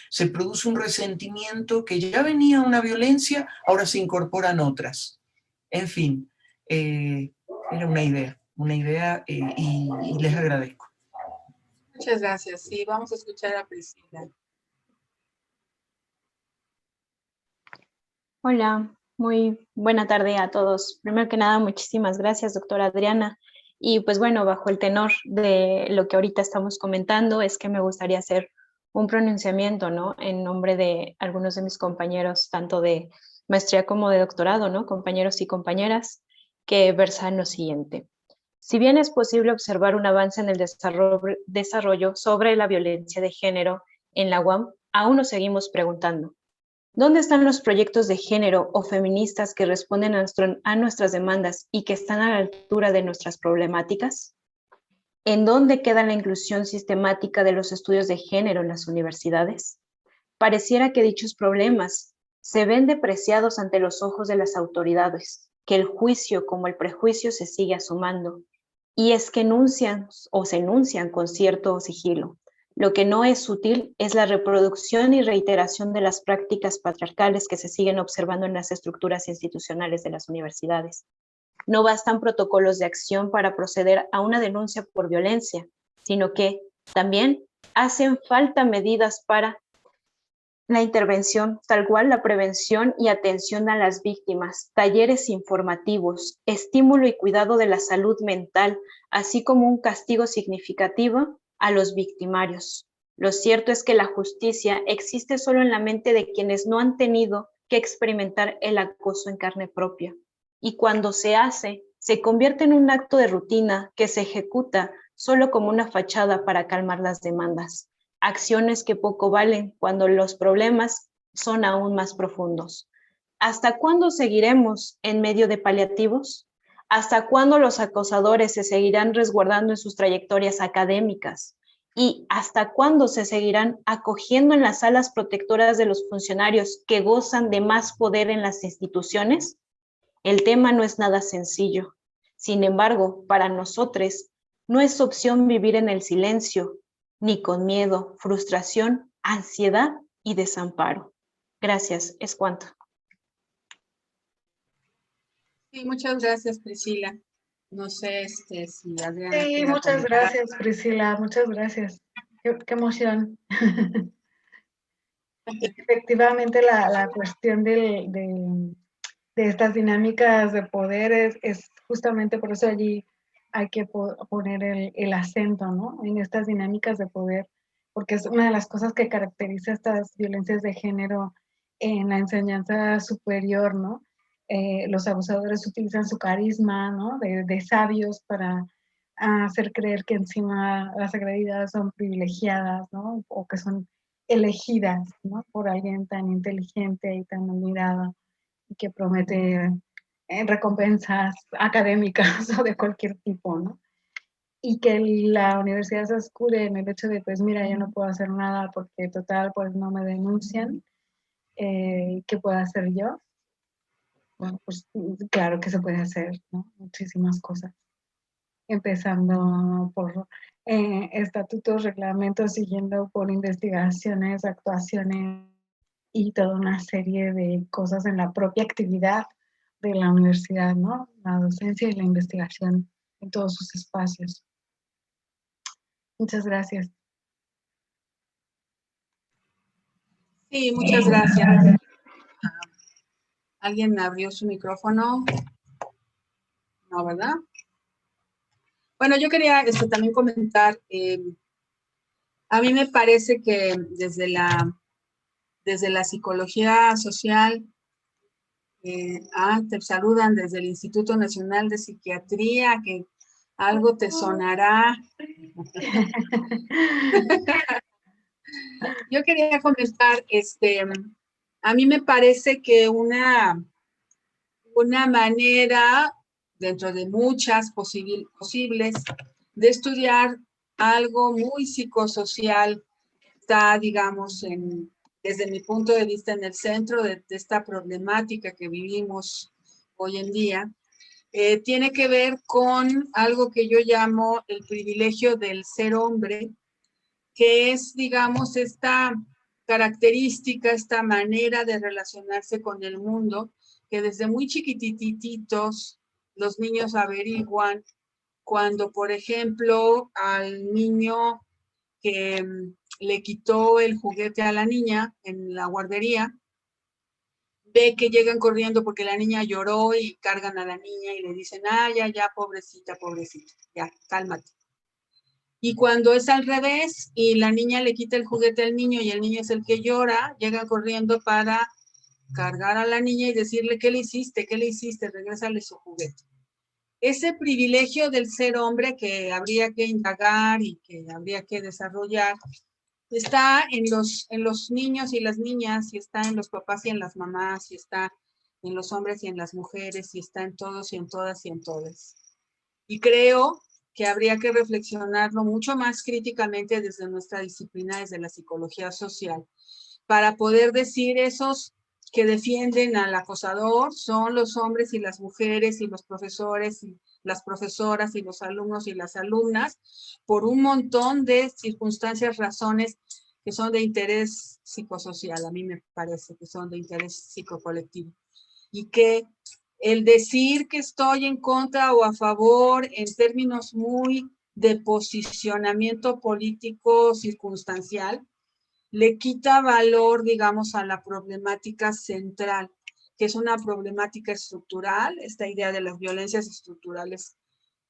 Se produce un resentimiento que ya venía una violencia, ahora se incorporan otras. En fin, era una idea, y les agradezco. Muchas gracias. Sí, vamos a escuchar a Priscila. Hola, muy buena tarde a todos. Primero que nada, muchísimas gracias, doctora Adriana. Y pues bueno, bajo el tenor de lo que ahorita estamos comentando, es que me gustaría hacer un pronunciamiento, ¿no? En nombre de algunos de mis compañeros, tanto de maestría como de doctorado, ¿no? Compañeros y compañeras, que versan lo siguiente. Si bien es posible observar un avance en el desarrollo sobre la violencia de género en la UAM, aún nos seguimos preguntando, ¿dónde están los proyectos de género o feministas que responden a nuestras demandas y que están a la altura de nuestras problemáticas? ¿En dónde queda la inclusión sistemática de los estudios de género en las universidades? Pareciera que dichos problemas se ven depreciados ante los ojos de las autoridades, que el juicio como el prejuicio se sigue asomando, y es que se enuncian con cierto sigilo. Lo que no es sutil es la reproducción y reiteración de las prácticas patriarcales que se siguen observando en las estructuras institucionales de las universidades. No bastan protocolos de acción para proceder a una denuncia por violencia, sino que también hacen falta medidas para la intervención, tal cual la prevención y atención a las víctimas, talleres informativos, estímulo y cuidado de la salud mental, así como un castigo significativo a los victimarios. Lo cierto es que la justicia existe solo en la mente de quienes no han tenido que experimentar el acoso en carne propia. Y cuando se hace, se convierte en un acto de rutina que se ejecuta solo como una fachada para calmar las demandas. Acciones que poco valen cuando los problemas son aún más profundos. ¿Hasta cuándo seguiremos en medio de paliativos? ¿Hasta cuándo los acosadores se seguirán resguardando en sus trayectorias académicas? ¿Y hasta cuándo se seguirán acogiendo en las salas protectoras de los funcionarios que gozan de más poder en las instituciones? El tema no es nada sencillo. Sin embargo, para nosotros no es opción vivir en el silencio, ni con miedo, frustración, ansiedad y desamparo. Gracias, es cuanto. Sí, muchas gracias, Priscila. No sé si Adriana. Sí, muchas gracias, Priscila, muchas gracias. Qué emoción. Efectivamente, la cuestión de estas dinámicas de poder es justamente por eso allí hay que poner el acento, ¿no? En estas dinámicas de poder, porque es una de las cosas que caracteriza estas violencias de género en la enseñanza superior, ¿no? Los abusadores utilizan su carisma, ¿no? De sabios para hacer creer que encima las agredidas son privilegiadas, ¿no? O que son elegidas, ¿no? Por alguien tan inteligente y tan admirado y que promete recompensas académicas o de cualquier tipo, ¿no? Y que la universidad se escude en el hecho de, pues mira, yo no puedo hacer nada porque total, pues no me denuncian, ¿qué puedo hacer yo? Bueno, pues claro que se puede hacer, ¿no? Muchísimas cosas. empezando por estatutos, reglamentos, siguiendo por investigaciones, actuaciones y toda una serie de cosas en la propia actividad de la universidad, ¿no? La docencia y la investigación en todos sus espacios. Muchas gracias. Sí, muchas gracias. ¿Alguien abrió su micrófono? No, ¿verdad? Bueno, yo quería también comentar, a mí me parece que desde la psicología social, te saludan desde el Instituto Nacional de Psiquiatría, que algo te sonará. Yo quería comentar, a mí me parece que una manera, dentro de muchas posibles, de estudiar algo muy psicosocial, está, digamos, desde mi punto de vista, en el centro de esta problemática que vivimos hoy en día, tiene que ver con algo que yo llamo el privilegio del ser hombre, que es, digamos, esta característica, esta manera de relacionarse con el mundo, que desde muy chiquitititos los niños averiguan cuando, por ejemplo, al niño que le quitó el juguete a la niña en la guardería, ve que llegan corriendo porque la niña lloró y cargan a la niña y le dicen, ya, pobrecita, ya, cálmate. Y cuando es al revés y la niña le quita el juguete al niño y el niño es el que llora, llega corriendo para cargar a la niña y decirle, ¿qué le hiciste? Regrésale su juguete. Ese privilegio del ser hombre que habría que indagar y que habría que desarrollar, está en los niños y las niñas, y está en los papás y en las mamás, y está en los hombres y en las mujeres, y está en todos y en todas y en todas. Y creo que habría que reflexionarlo mucho más críticamente desde nuestra disciplina, desde la psicología social, para poder decir esos que defienden al acosador son los hombres y las mujeres y los profesores y las profesoras y los alumnos y las alumnas, por un montón de circunstancias, razones que son de interés psicosocial, a mí me parece que son de interés psicocolectivo. Y que el decir que estoy en contra o a favor en términos muy de posicionamiento político circunstancial, le quita valor, digamos, a la problemática central, que es una problemática estructural, esta idea de las violencias estructurales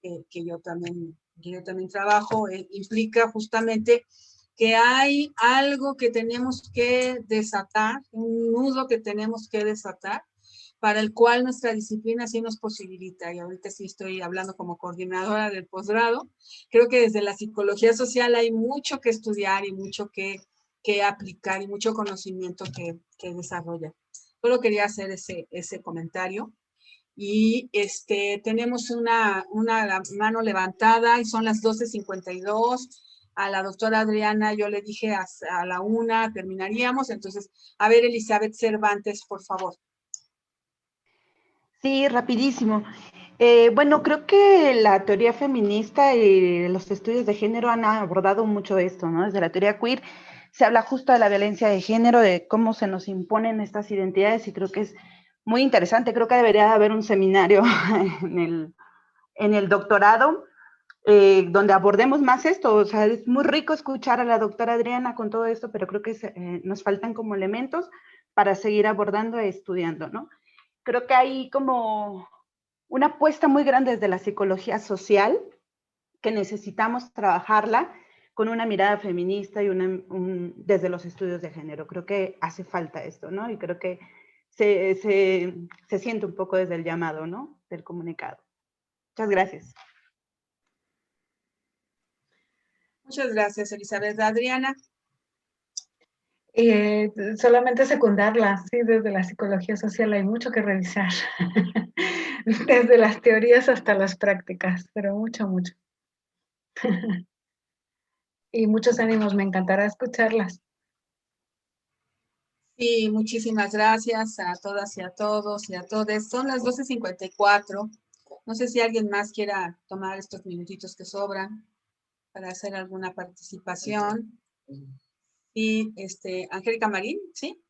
que yo también trabajo, implica justamente que hay algo que tenemos que desatar, un nudo que tenemos que desatar, para el cual nuestra disciplina sí nos posibilita, y ahorita sí estoy hablando como coordinadora del posgrado, creo que desde la psicología social hay mucho que estudiar y mucho que aplicar y mucho conocimiento que desarrollar. Solo quería hacer ese comentario. Y tenemos una mano levantada y son las 12:52. A la doctora Adriana yo le dije a la 1 terminaríamos. Entonces, a ver, Elizabeth Cervantes, por favor. Sí, rapidísimo. Bueno, creo que la teoría feminista y los estudios de género han abordado mucho esto, ¿no? Desde la teoría queer se habla justo de la violencia de género, de cómo se nos imponen estas identidades, y creo que es muy interesante. Creo que debería haber un seminario en el doctorado donde abordemos más esto. O sea, es muy rico escuchar a la doctora Adriana con todo esto, pero creo que nos faltan como elementos para seguir abordando e estudiando, ¿no? Creo que hay como una apuesta muy grande desde la psicología social que necesitamos trabajarla con una mirada feminista y desde los estudios de género. Creo que hace falta esto, ¿no? Y creo que se siente un poco desde el llamado, ¿no? Del comunicado. Muchas gracias. Muchas gracias, Elizabeth. Adriana. Solamente secundarla, sí, desde la psicología social hay mucho que revisar, desde las teorías hasta las prácticas, pero mucho, mucho. Y muchos ánimos, me encantará escucharlas. Sí, muchísimas gracias a todas y a todos y a todes. Son las 12:54. No sé si alguien más quiera tomar estos minutitos que sobran para hacer alguna participación. Y Angélica Marín, ¿sí?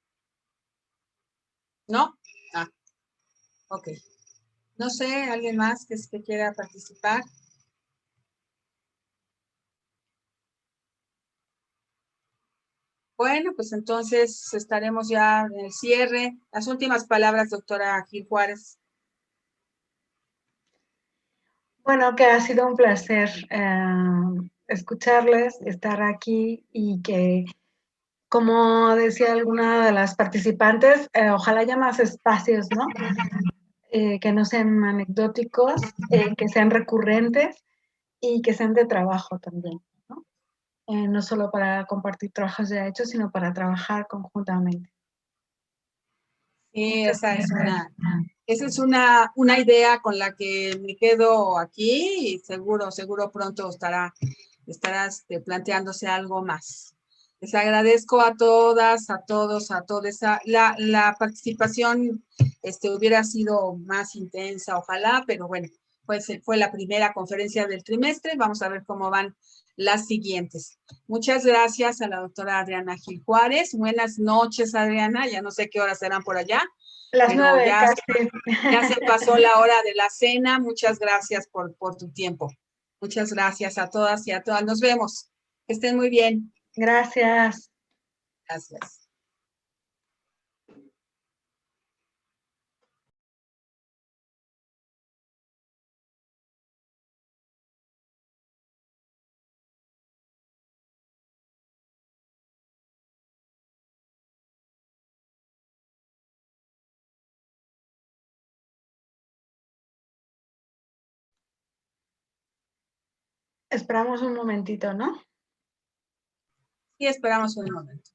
¿No? Ah, ok. No sé, ¿alguien más que quiera participar? Bueno, pues entonces estaremos ya en el cierre. Las últimas palabras, doctora Gil Juárez. Bueno, que ha sido un placer escucharles, estar aquí y que, como decía alguna de las participantes, ojalá haya más espacios, ¿no? Que no sean anecdóticos, que sean recurrentes y que sean de trabajo también, ¿no? No solo para compartir trabajos ya hechos, sino para trabajar conjuntamente. Sí, esa es una idea con la que me quedo aquí y seguro pronto estarás planteándose algo más. Les agradezco a todas, a todos, a todas. La participación hubiera sido más intensa, ojalá, pero bueno, pues fue la primera conferencia del trimestre. Vamos a ver cómo van las siguientes. Muchas gracias a la doctora Adriana Gil Juárez. Buenas noches, Adriana. Ya no sé qué horas serán por allá. Las Pero 9 ya, casi. ya se pasó la hora de la cena. Muchas gracias por tu tiempo. Muchas gracias a todas y a todas. Nos vemos. Que estén muy bien. Gracias. Gracias. Esperamos un momentito, ¿no? Sí, esperamos un momento.